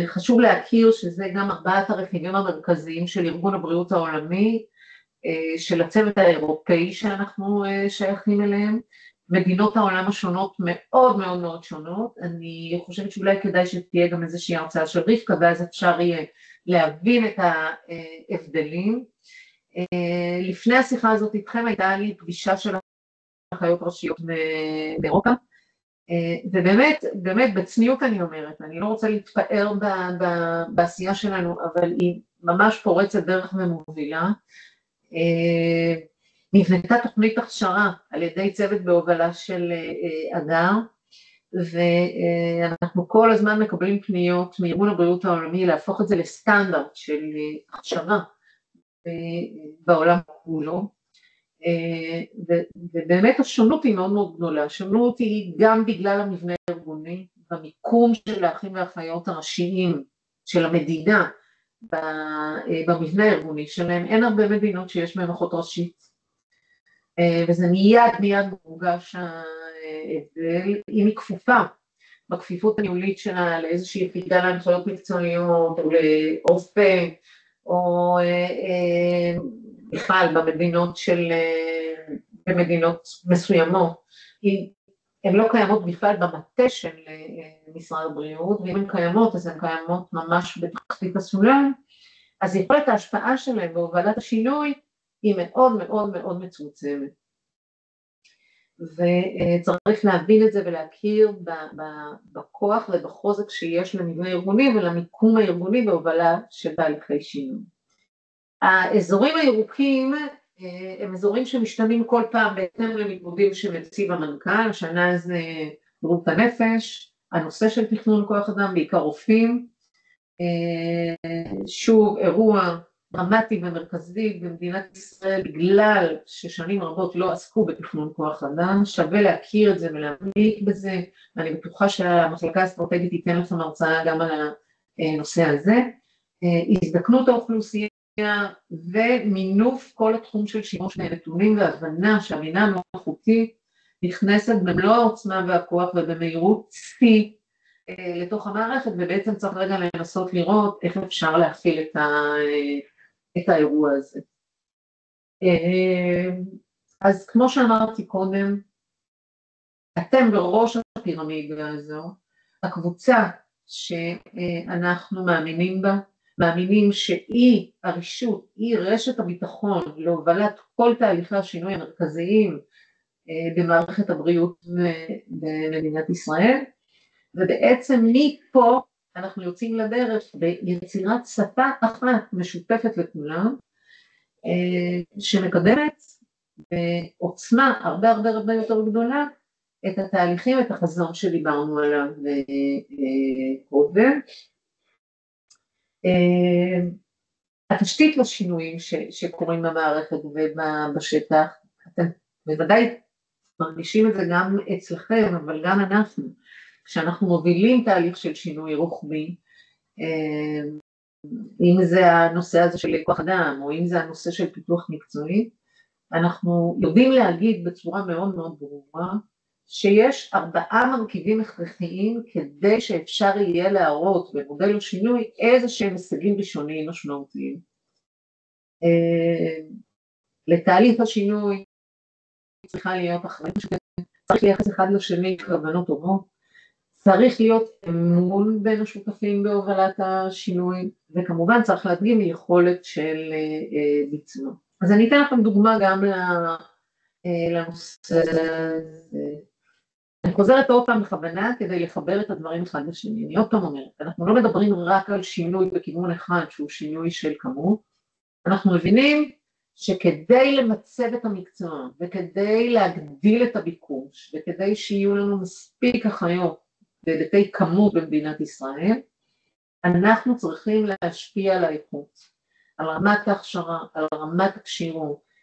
חשוב להכיר שזה גם 4 הרכיבים המרכזיים של ארגון הבריאות העולמי, של הצוות האירופאי שאנחנו שייכים אליהם, מדינות העולם השונות מאוד שונות. אני חושבת שאולי כדאי שתהיה גם איזושהי הרצאה של רבקה, ואז אפשר יהיה להבין את ההבדלים. לפני השיחה הזאת איתכם הייתה לי פגישה של אחיות ראשיות באירופה, ובאמת בצניעות אני אומרת, אני לא רוצה להתפאר בעשייה שלנו, אבל היא ממש פורצת דרך ומובילה. נבנתה תוכנית הכשרה על ידי צוות בהובלה של הגר, ואנחנו כל הזמן מקבלים פניות מארגון הבריאות העולמי להפוך את זה לסטנדרט של הכשרה בעולם כולו, ובאמת השונות היא מאוד גדולה. השונות היא גם בגלל המבנה הארגוני, במיקום של האחים והאחיות הראשיים של המדינה, במבנה הארגוני שלהם. אין הרבה מדינות שיש בהם אחות ראשית, וזה מיד מורגש ההבדל. אם היא כפופה בכפיפות הניהולית שלה לאיזושהי יחידה להנחיות מקצועיות, או לרופא, או בכלל במדינות מסוימות, הן לא קיימות בכלל במטה של משרד הבריאות, ואם הן קיימות, אז הן קיימות ממש בתחתית הסולם, אז יכולת ההשפעה שלהן בהובלת השינוי היא מאוד מאוד מאוד מצומצמת. וצריך להבין את זה ולהכיר בכוח ובחוזק שיש למבנה הארגוני ולמיקום הארגוני בהובלה של תהליכי שינוי. האזורים הירוקים הם אזורים שמשתנים כל פעם בהתאם למיקודים שמציב המנכ"ל, השנה זה בריאות הנפש, הנושא של תכנון כוח אדם, בעיקר רופאים, שוב אירוע דרמטי ומרכזי במדינת ישראל בגלל ששנים רבות לא עסקו בתכנון כוח אדם, שווה להכיר את זה ולהעמיק בזה, ואני בטוחה שהמחלקה האסטרטגית תיתן לכם הרצאה גם על הנושא הזה. הזדקנות האוכלוסייה ומינוף כל התחום של שימוש בנתונים והבנה שהבינה המלאכותית נכנסת במלוא העוצמה והכוח ובמהירות שיא לתוך המערכת, ובעצם צריך רגע לנסות לראות איך אפשר להכיל את האירוע הזה. אז כמו שאמרתי קודם, אתם בראש הפירמידה הזו, הקבוצה שאנחנו מאמינים בה, מאמינים שהיא הרשות, היא רשת הביטחון להובלת כל תהליכי השינוי המרכזיים במערכת הבריאות במדינת ישראל, ובעצם מפה אנחנו יוצאים לדרך ביצירת שפה אחת משותפת לכולם, שמקדמת בעוצמה הרבה יותר גדולה את התהליכים, את החזון שדיברנו עליו קודם. התשתית לשינויים שקורים במערכת ובשטח, אתם בוודאי מרגישים את זה גם אצלכם, אבל גם אנחנו, כשאנחנו מובילים תהליך של שינוי רוחבי, אם זה הנושא הזה של כוח אדם, או אם זה הנושא של פיתוח מקצועי, אנחנו יודעים להגיד בצורה מאוד מאוד ברורה, שיש 4 מרכיבים הכרחיים כדי שאפשר יהיה להראות במודל השינוי איזה שהם הישגים ראשוניים משמעותיים. לתהליך השינוי צריכה להיות אחריות, צריך לייחס אחד לשני כוונות טובות, צריך להיות אמון בין השותפים בהובלת השינוי, וכמובן צריך להדגים יכולת של ביצוע. אז אני אתן לכם דוגמה גם לנושא הזה. אני חוזרת עוד פעם בכוונה כדי לחבר את הדברים אחד לשני. אני עוד פעם אומרת, אנחנו לא מדברים רק על שינוי בכיוון אחד שהוא שינוי של כמות, אנחנו מבינים שכדי למצב את המקצוע וכדי להגדיל את הביקוש וכדי שיהיו לנו מספיק אחיות בהיבטי כמות במדינת ישראל, אנחנו צריכים להשפיע על האיכות, על רמת ההכשרה, על רמת הכשירות,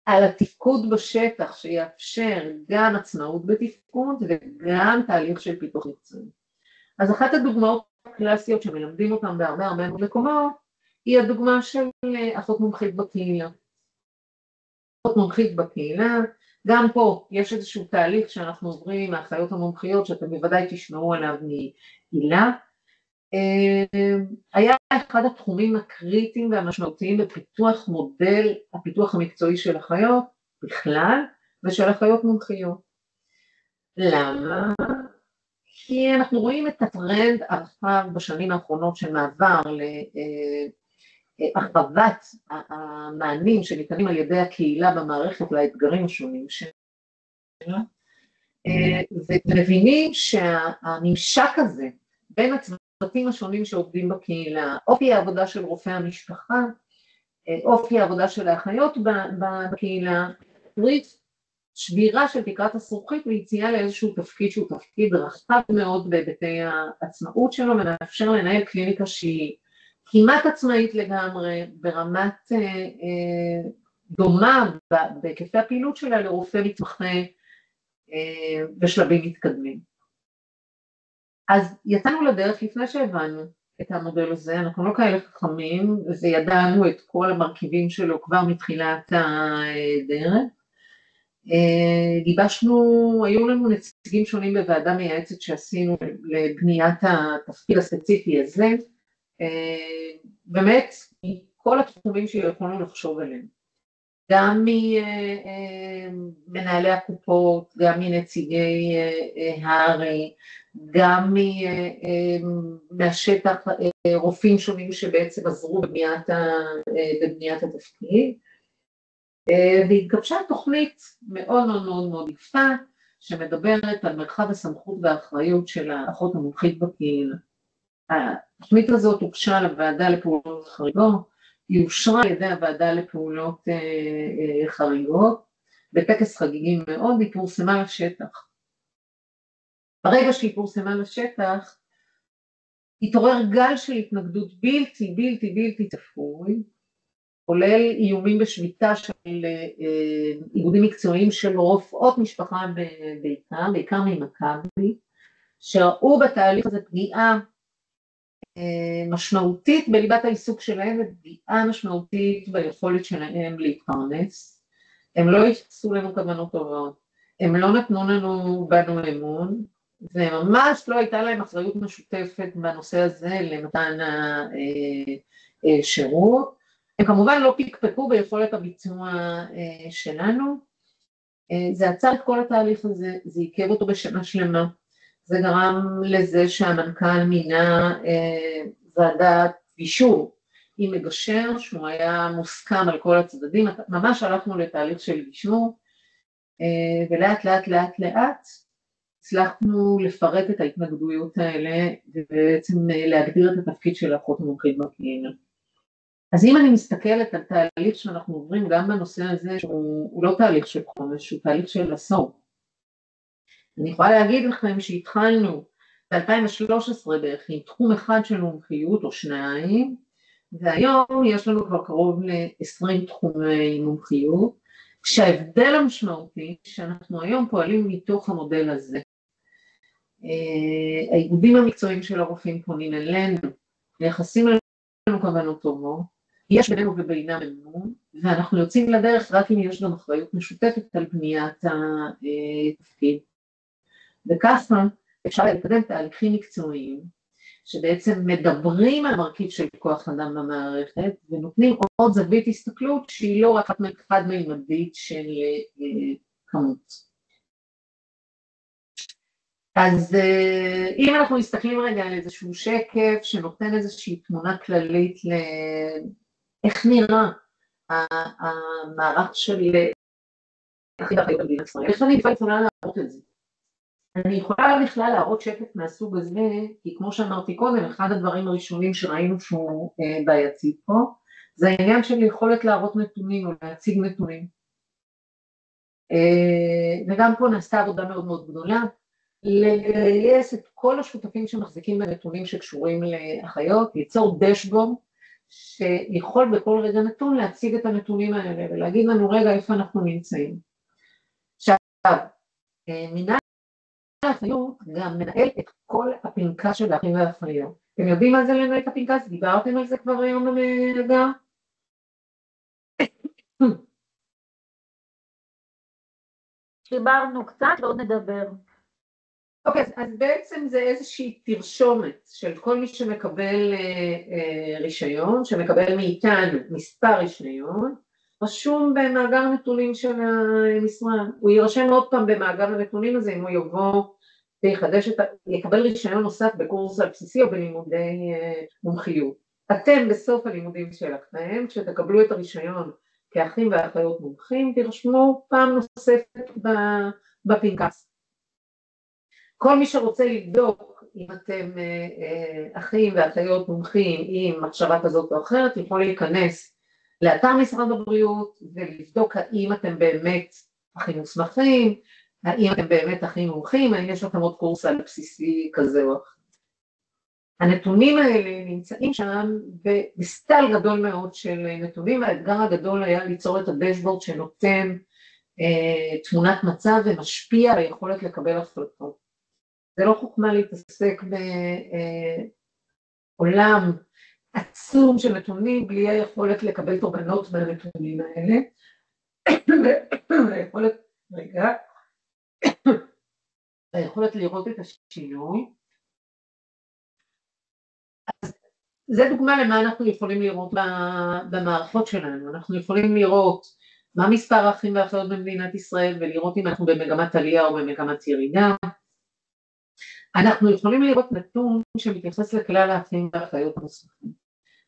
על התפקוד בשטח שיאפשר גם עצמאות בתפקוד וגם תהליך של פיתוח מקצועי. אז אחת הדוגמאות הקלאסיות שמלמדים אותם בהרבה מקומות, היא הדוגמה של אחות מומחית בקהילה. אחות מומחית בקהילה, גם פה יש איזשהו תהליך שאנחנו עוברים עם האחיות המומחיות, שאתם בוודאי תשמעו עליו מהילה. היה אחד התחומים הקריטיים והמשמעותיים בפיתוח מודל הפיתוח המקצועי של אחיות בכלל ושל אחיות מומחיות. למה? כי אנחנו רואים את הטרנד הרחב בשנים האחרונות של מעבר להרחבת המענים שניתנים על ידי הקהילה במערכת לאתגרים השונים שלה, ומבינים שהממשק הזה בין הצוותים השונים שעובדים בקהילה, אופי העבודה של רופאי המשפחה, אופי העבודה של האחיות בקהילה, שבירה של תקרת הזכוכית ויציאה לאיזשהו תפקיד שהוא תפקיד רחב מאוד בהיבטי העצמאות שלו, ומאפשר לנהל קליניקה שהיא כמעט עצמאית לגמרי, ברמת דומה בהיקפי הפעילות שלה לרופא מתמחה בשלבים מתקדמים. אז יצאנו לדרך לפני שהבנו את המודל הזה, אנחנו לא כאלה חכמים, וידענו את כל המרכיבים שלו כבר מתחילת הדרך, היו לנו נציגים שונים בוועדה מייעצת שעשינו לבניית התפקיד הספציפי הזה, באמת מכל התחומים שיכולנו לחשוב עליהם, גם ממנהלי הקופות, גם מנציגי הר"י, גם מהשטח, רופאים שונים שבעצם עזרו בבניית התפקיד, והתגבשה תוכנית מאוד מאוד מאוד יפה, שמדברת על מרחב הסמכות והאחריות של האחות המומחית בקהילה. התוכנית הזאת הוגשה לוועדה לפעולות חריגות, היא אושרה על ידי הוועדה לפעולות חריגות, בטקס חגיגי מאוד, היא פורסמה לשטח. ברגע שהיא פורסמה לשטח, התעורר גל של התנגדות בלתי צפוי, כולל איומים בשביתה של איגודים מקצועיים של רופאות משפחה בעיקר ממכבי, שראו בתהליך הזה פגיעה משמעותית בליבת העיסוק שלהם, ופגיעה משמעותית ביכולת שלהם להתפרנס. הם לא התייחסו לנו כוונות טובות, הם לא נתנו בנו אמון, וממש לא הייתה להם אחריות משותפת בנושא הזה למתן שירות. הם כמובן לא פקפקו ביכולת הביצוע שלנו, זה עצר את כל התהליך הזה, זה עיכב אותו בשנה שלמה, זה גרם לזה שהמנכ"ל מינה ועדת אישור עם מגשר, שהוא היה מוסכם על כל הצדדים, ממש הלכנו לתהליך של אישור, ולאט הצלחנו לפרט את ההתנגדויות האלה, ובעצם להגדיר את התפקיד של האחות המומחית בקהילה. אז אם אני מסתכלת על תהליך שאנחנו עוברים גם בנושא הזה, שהוא לא תהליך של חומש, הוא תהליך של עשור. אני יכולה להגיד לכם שהתחלנו ב-2013 בערך עם תחום אחד של מומחיות או שניים, והיום יש לנו כבר קרוב ל-20 תחומי מומחיות, כשההבדל המשמעותי שאנחנו היום פועלים מתוך המודל הזה. האיגודים המקצועיים של הרופאים פונים אלינו, מייחסים לנו כוונות טובות, יש בינינו ובינם אמון, ואנחנו יוצאים לדרך רק אם יש גם אחריות משותפת על בניית התפקיד. וככה אפשר לקדם תהליכים מקצועיים, שבעצם מדברים על מרכיב של כוח אדם במערכת, ונותנים עוד זווית הסתכלות שהיא לא רק חד-מימדית של כמות. אז אם אנחנו מסתכלים רגע על איזשהו שקף שנותן איזושהי תמונה כללית לאיך נראה המערך של אחים ואחיות במדינת ישראל, איך אני יכולה להראות את זה? אני יכולה בכלל להראות שקף מהסוג הזה, כי כמו שאמרתי קודם, אחד הדברים הראשונים שראינו שהוא בעייתי פה, זה העניין של יכולת להראות נתונים או להציג נתונים. וגם פה נעשתה עבודה מאוד מאוד גדולה, לגייס את כל השותפים שמחזיקים בנתונים שקשורים לאחיות, ליצור דשבורד שיכול בכל רגע נתון להציג את הנתונים האלה ולהגיד לנו רגע איפה אנחנו נמצאים. עכשיו, מנהל האחיות גם מנהל את כל הפנקס של האחים והאחיות. אתם יודעים מה זה לנהל את הפנקס? דיברתם על זה כבר היום במאגר? דיברנו קצת ועוד נדבר. אוקיי, אז בעצם זה איזושהי תרשומת של כל מי שמקבל רישיון, שמקבל מאיתנו מספר רישיון, רשום במאגר הנתונים של המשרד. הוא יירשם עוד פעם במאגר הנתונים הזה אם הוא יבוא ויחדש יקבל רישיון נוסף בקורס על בסיסי או בלימודי מומחיות. אתם בסוף הלימודים שלכם, כשתקבלו את הרישיון כאחים ואחיות מומחים, תרשמו פעם נוספת בפנקס. כל מי שרוצה לבדוק אם אתם אחים ואחיות מומחים עם מחשבה כזאת או אחרת, יכול להיכנס לאתר משרד הבריאות ולבדוק האם אתם באמת אחים מוסמכים, האם אתם באמת אחים מומחים, האם יש לכם עוד קורס על בסיסי כזה או אחר. הנתונים האלה נמצאים שם בסטל גדול מאוד של נתונים, והאתגר הגדול היה ליצור את הדשבורד שנותן תמונת מצב ומשפיע על היכולת לקבל החלטות. זה לא חוכמה להתעסק בעולם עצום של נתונים בלי היכולת לקבל תובנות מהנתונים האלה, והיכולת רגע, היכולת לראות את השינוי. זה דוגמה למה אנחנו יכולים לראות במערכות שלנו. אנחנו יכולים לראות מה מספר האחים והאחיות במדינת ישראל ולראות אם אנחנו במגמת עלייה או במגמת ירידה. אנחנו יכולים לראות נתון שמתייחס לכלל האחים והאחיות המוסמכים.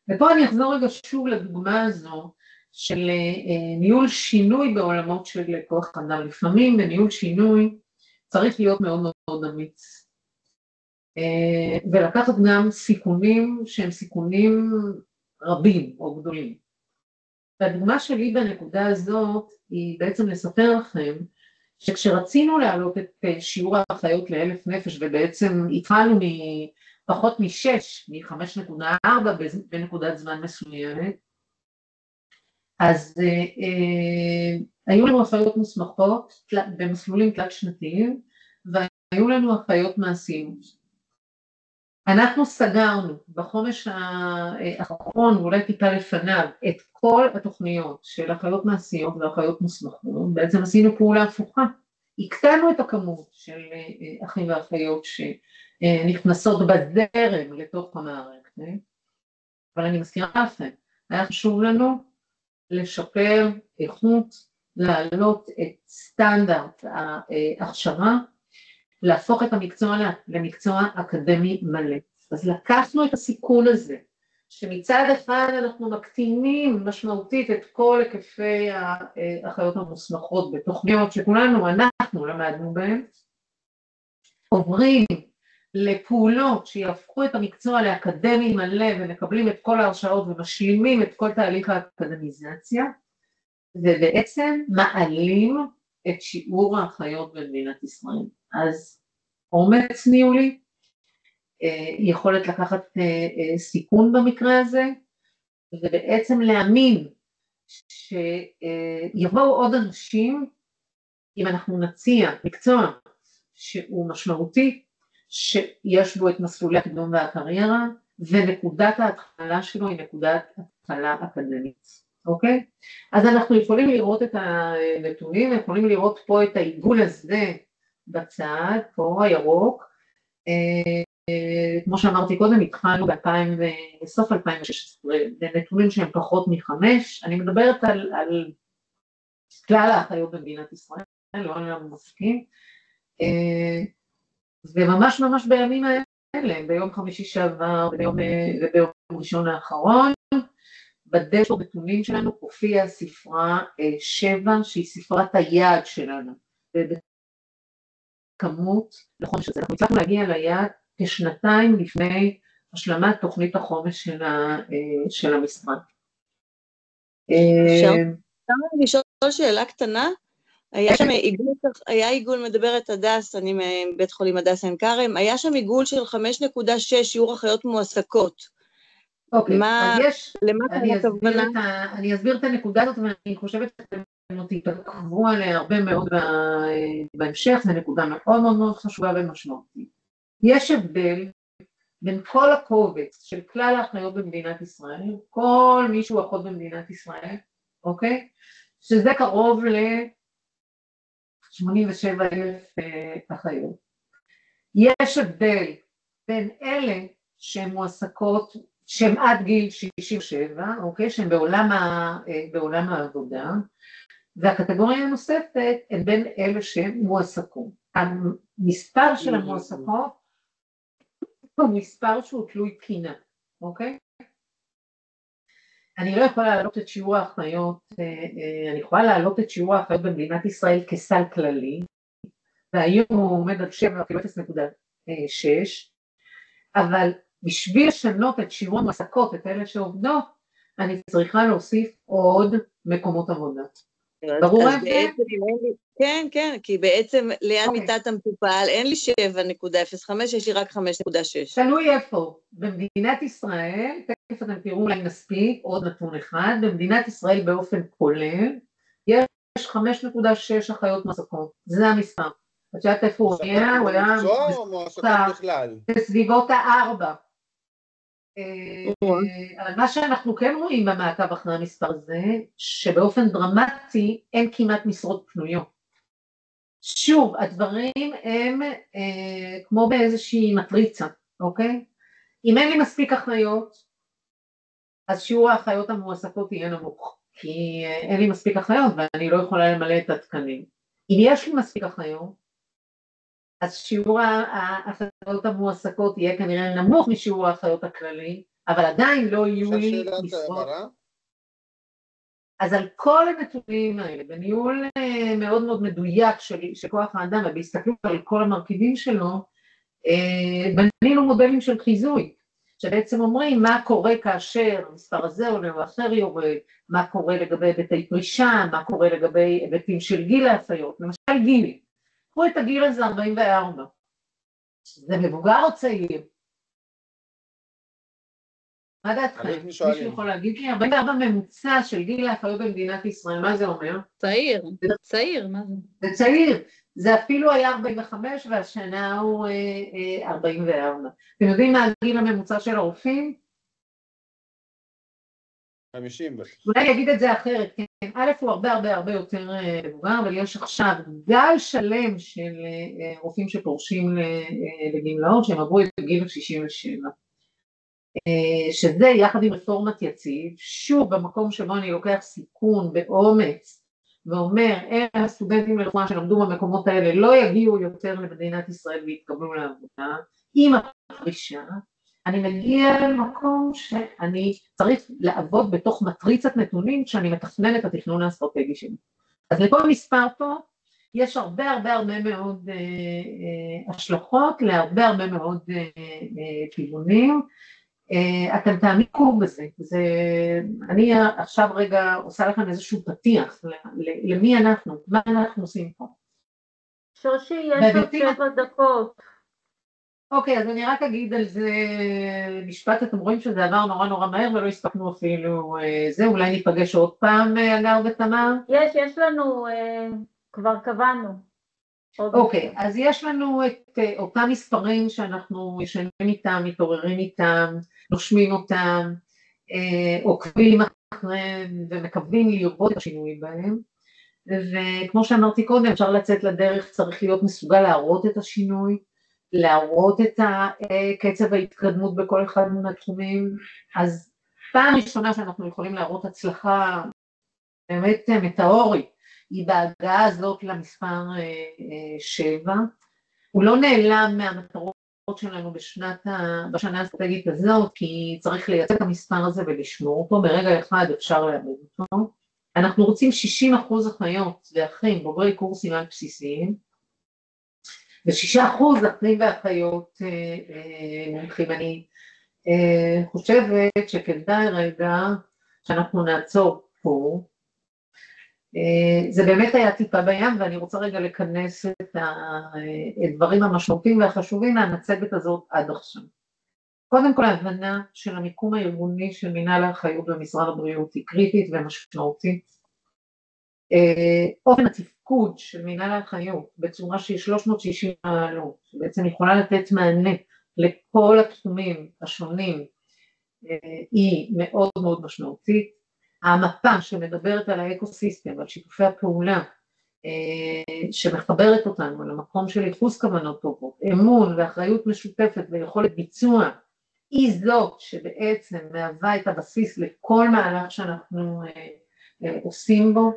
ופה אני אחזור רגע שוב לדוגמה הזו של ניהול שינוי בעולמות של כוח אדם. לפעמים בניהול שינוי צריך להיות מאוד מאוד אמיץ. ולקחת גם סיכונים שהם סיכונים רבים או גדולים. והדוגמה שלי בנקודה הזאת היא בעצם לספר לכם שכשרצינו להעלות את שיעור האחיות ל1,000 נפש ובעצם התחלנו מפחות מ6, מ5.4 בנקודת זמן מסוימת, אז היו לנו אחיות מוסמכות במסלולים תלת שנתיים והיו לנו אחיות מעשיות. אנחנו סגרנו בחומש האחרון ואולי טיפה לפניו את כל התוכניות של אחיות מעשיות ואחיות מוסמכות, בעצם עשינו פעולה הפוכה, הקטנו את הכמות של אחים ואחיות שנכנסות בזרם לתוך המערכת, אבל אני מזכירה לכם, היה חשוב לנו לשפר איכות, להעלות את סטנדרט ההכשרה, להפוך את המקצוע למקצוע אקדמי מלא. אז לקחנו את הסיכון הזה, שמצד אחד אנחנו מקטינים משמעותית את כל היקפי האחיות המוסמכות בתוכניות שכולנו, אנחנו למדנו בהן, עוברים לפעולות שיהפכו את המקצוע לאקדמי מלא ומקבלים את כל ההרשאות ומשלימים את כל תהליך האקדמיזציה, ובעצם מעלים את שיעור האחיות במדינת ישראל. אז אומץ ניהולי, יכולת לקחת סיכון במקרה הזה, ובעצם להאמין שיבואו עוד אנשים, אם אנחנו נציע מקצוע שהוא משמעותי, שיש בו את מסלולי הקידום והקריירה, ונקודת ההתחלה שלו היא נקודת התחלה אקדמית. אוקיי? אז אנחנו יכולים לראות את הנתונים, יכולים לראות פה את העיגול הזה בצד, פה הירוק, כמו שאמרתי קודם, התחלנו בסוף 2016, בנתונים שהם פחות מ5, אני מדברת על כלל האחיות במדינת ישראל, לא על המוסקים, וממש ממש בימים האלה, ביום חמישי שעבר וביום ראשון האחרון, בדשבורד נתונים שלנו הופיעה ספרה 7, שהיא ספרת היעד שלנו, ובכמות לחומש הזה. אנחנו הצלחנו להגיע ליעד כשנתיים לפני השלמת תוכנית החומש של המשרד. אפשר לשאול שאלה קטנה? היה שם עיגול, מדברת הדס, אני מבית חולים הדס עין כרם, היה שם עיגול של 5.6 שיעור אחיות מועסקות. אוקיי, אז יש, אני אסביר את הנקודה הזאת, ואני חושבת שאתם תתעכבו עליה הרבה מאוד בהמשך, זו נקודה מאוד מאוד מאוד חשובה ומשמעותית. יש הבדל בין כל הקובץ של כלל האחיות במדינת ישראל, כל מישהו אחות במדינת ישראל, אוקיי? שזה קרוב ל-87,000 אחיות. יש הבדל בין אלה שהן מועסקות, שהן עד גיל 67, אוקיי? שהן בעולם העבודה, והקטגוריה הנוספת הן בין אלה שהן מועסקות. המספר של המועסקות הוא מספר שהוא תלוי תקינה, אוקיי? אני לא יכולה להעלות את שיעור האחיות, אני יכולה להעלות את שיעור האחיות במדינת ישראל כסל כללי, והיום הוא עומד על 7, אפילו 0.6, אבל בשביל לשנות את שיעור המועסקות, את אלה שעובדות, אני צריכה להוסיף עוד מקומות עבודה. ברור את זה? כן, כן, כי בעצם ליד מיטת המטופל אין לי 7.05, יש לי רק 5.6. תלוי איפה, במדינת ישראל, תכף אתם תראו אולי נספיק, עוד נתון אחד, במדינת ישראל באופן כולל, יש 5.6 אחיות מועסקות, זה המספר. את יודעת איפה הוא היה? הוא היה בסביבות 4. אבל מה שאנחנו כן רואים במעקב אחרי המספר הזה, שבאופן דרמטי אין כמעט משרות פנויות. שוב, הדברים הם כמו באיזושהי מטריצה, אוקיי? אם אין לי מספיק אחיות, אז שיעור האחיות המועסקות יהיה נמוך, כי אין לי מספיק אחיות ואני לא יכולה למלא את התקנים. אם יש לי מספיק אחיות, אז שיעור האחיות המועסקות יהיה כנראה נמוך משיעור האחיות הכללי, אבל עדיין לא יהיו לי משרות. אז על כל הנתונים האלה, בניהול מאוד מאוד מדויק של כוח האדם ובהסתכלות על כל המרכיבים שלו, בנינו מודלים של חיזוי, שבעצם אומרים מה קורה כאשר המספר הזה עולה או אחר יורד, מה קורה לגבי היבטי פרישה, מה קורה לגבי היבטים של גיל האחיות, למשל גיל. קחו את הגיל הזה 44, זה מבוגר או צעיר? מה דעתכם? מישהו יכול להגיד לי? 44 ממוצע של גיל האחיות במדינת ישראל, מה זה אומר? צעיר, צעיר, מה זה? זה צעיר, זה אפילו היה 45 והשנה הוא 44. אתם יודעים מה הגיל הממוצע של הרופאים? 50. אולי אני אגיד את זה אחרת, כן, א' הוא הרבה יותר מבוגר, אבל יש עכשיו גל שלם של רופאים שפורשים לגמלאות, שהם עברו את גיל 67. שזה יחד עם רפורמת יציב, שוב במקום שבו אני לוקח סיכון באומץ, ואומר, אלה הסטודנטים לרפואה שלמדו במקומות האלה לא יגיעו יותר למדינת ישראל והתקבלו לעבודה, עם הפרישה, אני מגיע למקום שאני צריך לעבוד בתוך מטריצת נתונים כשאני מתכנן את התכנון האסטרטגי שלי. אז לכל מספר פה יש הרבה מאוד השלכות להרבה מאוד כיוונים. אתם תעמיקו בזה, אני עכשיו רגע עושה לכם איזשהו פתיח למי אנחנו, מה אנחנו עושים פה. שושי, יש עוד 7 דקות. אוקיי, אז אני רק אגיד על זה משפט, אתם רואים שזה עבר נורא מהר ולא הספקנו אפילו זה, אולי ניפגש עוד פעם, אגר ותמר? יש לנו, כבר קבענו. אוקיי, אז יש לנו את אותם מספרים שאנחנו ישנים איתם, מתעוררים איתם, נושמים אותם, עוקבים אחריהם ומקווים לראות את השינוי בהם, וכמו שאמרתי קודם, אפשר לצאת לדרך, צריך להיות מסוגל להראות את השינוי, להראות את קצב ההתקדמות בכל אחד מהתחומים. אז פעם ראשונה שאנחנו יכולים להראות הצלחה באמת מטאורית, היא בהגעה הזאת למספר 7, הוא לא נעלם מהמטרות שלנו בשנה האסטרטגית הזאת, כי צריך לייצר את המספר הזה ולשמור אותו, ברגע אחד אפשר לאבד אותו. אנחנו רוצים 60% אחיות ואחים בוגרי קורסים על בסיסיים, ו6% אחים ואחיות מומחים. אני חושבת שכדאי רגע שאנחנו נעצור פה, זה באמת היה טיפה בים, ואני רוצה רגע לכנס את הדברים המשמעותיים והחשובים מהמצגת הזאת עד עכשיו. קודם כל, ההבנה של המיקום הארגוני של מינהל האחיות במשרד הבריאות היא קריטית ומשמעותית. אופן התפקוד של מינהל האחיות בצורה שהיא 360 מעלות, שבעצם יכולה לתת מענה לכל התחומים השונים, היא מאוד משמעותית. המפה שמדברת על האקוסיסטם, על שיתופי הפעולה, שמחברת אותנו למקום של ייחוס כוונות טובות, אמון ואחריות משותפת ויכולת ביצוע, היא זאת שבעצם מהווה את הבסיס לכל מהלך שאנחנו עושים בו.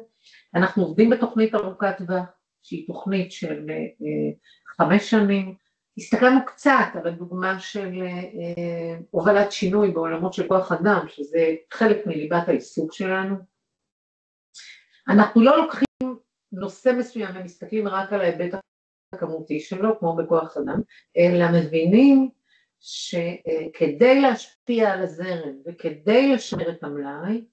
אנחנו עובדים בתוכנית ארוכת טווח, שהיא תוכנית של 5 שנים, הסתכלנו קצת על הדוגמה של הובלת שינוי בעולמות של כוח אדם, שזה חלק מליבת העיסוק שלנו. אנחנו לא לוקחים נושא מסוים ומסתכלים רק על ההיבט הכמותי שלו, כמו בכוח אדם, אלא מבינים שכדי להשפיע על הזרם וכדי לשמר את המלאי,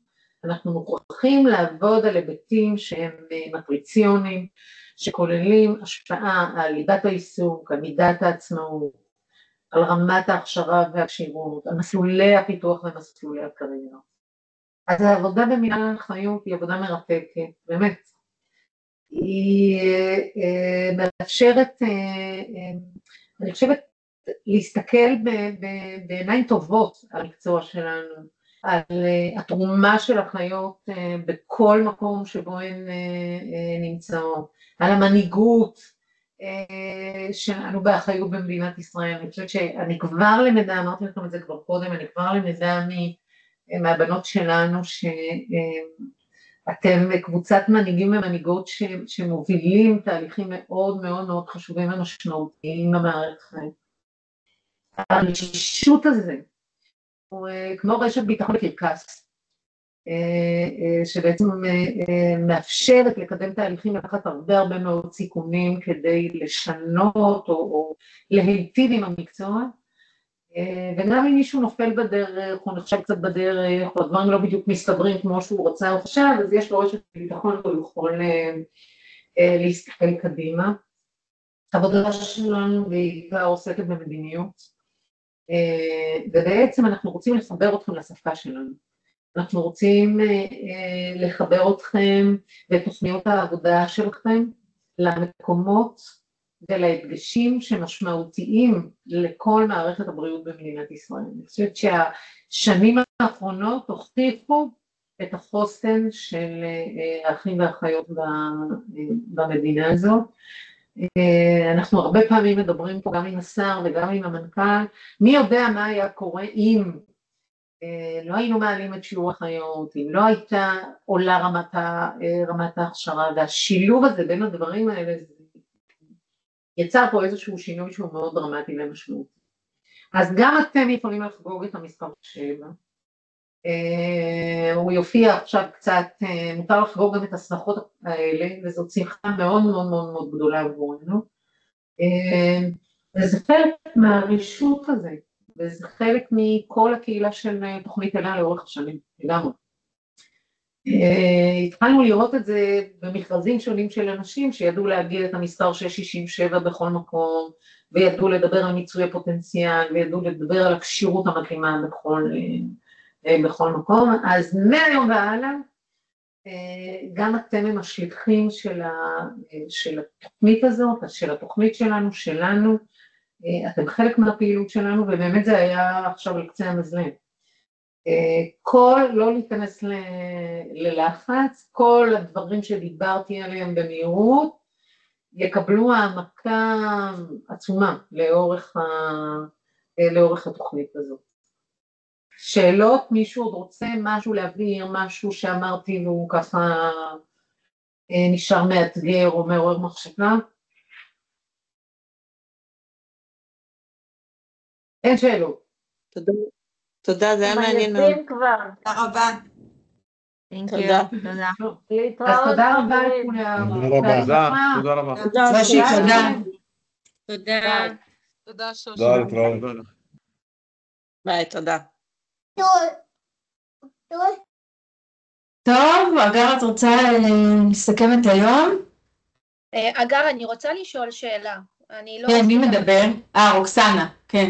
אנחנו מוכרחים לעבוד על היבטים שהם מטריציונים, שכוללים השפעה על ליבת העיסוק, על מידת העצמאות, על רמת ההכשרה והכשירות, על מסלולי הפיתוח ומסלולי הקריירה. אז העבודה במינהל האחיות היא עבודה מרתקת, באמת. היא מאפשרת, אני חושבת, להסתכל בעיניים טובות על המקצוע שלנו, על התרומה של החיות בכל מקום שבו הן נמצאות, על המנהיגות שלנו באחריות במדינת ישראל. אני חושבת שאני כבר למדה, אמרתי לכם את זה כבר קודם, אני כבר למדה מהבנות שלנו שאתם קבוצת מנהיגים ומנהיגות שמובילים תהליכים מאוד מאוד מאוד חשובים ומשמעותיים במערכת. הרגישות הזה הוא כמו רשת ביטחון בקרקס, שבעצם מאפשרת לקדם תהליכים לקחת הרבה מאוד סיכונים כדי לשנות או להיטיב עם המקצוע, וגם אם מישהו נופל בדרך או נחשב קצת בדרך או הדברים לא בדיוק מסתדרים כמו שהוא רוצה או חשב, אז יש לו רשת ביטחון והוא יכול להסתכל קדימה. העבודה שלנו בעיקר עוסקת במדיניות, ובעצם אנחנו רוצים לחבר אתכם לשפה שלנו. אנחנו רוצים לחבר אתכם בתוכניות העבודה שלכם למקומות ולהדגשים שמשמעותיים לכל מערכת הבריאות במדינת ישראל. אני חושבת שהשנים האחרונות הוכיחו את החוסן של האחים והאחיות במדינה הזאת. אנחנו הרבה פעמים מדברים פה גם עם השר וגם עם המנכ"ל, מי יודע מה היה קורה אם לא היינו מעלים את שיעור החיות, אם לא הייתה עולה רמת ההכשרה, והשילוב הזה בין הדברים האלה יצר פה איזשהו שינוי שהוא מאוד דרמטי ומשמעותי. אז גם אתם יכולים לחגוג את המספר 7, הוא יופיע עכשיו קצת, מותר לחגוג גם את השמחות האלה, וזאת שמחה מאוד מאוד מאוד מאוד גדולה עבורנו, וזה חלק מהרישות הזה, וזה חלק מכל הקהילה של תוכנית אלה לאורך השנים, לגמרי. התחלנו לראות את זה במכרזים שונים של אנשים שידעו להגיד את המספר 667 בכל מקום, וידעו לדבר על מיצוי הפוטנציאל, וידעו לדבר על הקשירות המתאימה בכל מקום. אז מהיום והלאה, גם אתם הם השליחים של התוכנית הזאת, של התוכנית שלנו, אתם חלק מהפעילות שלנו, ובאמת זה היה עכשיו על קצה המזלג. לא להיכנס ללחץ, כל הדברים שדיברתי עליהם במהירות, יקבלו העמקה עצומה לאורך התוכנית הזאת. שאלות, מישהו עוד רוצה משהו להבהיר, משהו שאמרתי והוא ככה נשאר מאתגר או מעורר מחשבה? אין שאלות. תודה, זה היה מעניין מאוד. תודה רבה. תודה. אז תודה רבה לכולם. תודה רבה. תודה שושה. תודה להתראות. ביי, תודה. טוב, אגר, את רוצה לסכם את היום? אגר, אני רוצה לשאול שאלה. כן, מי מדבר? רוקסנה, כן.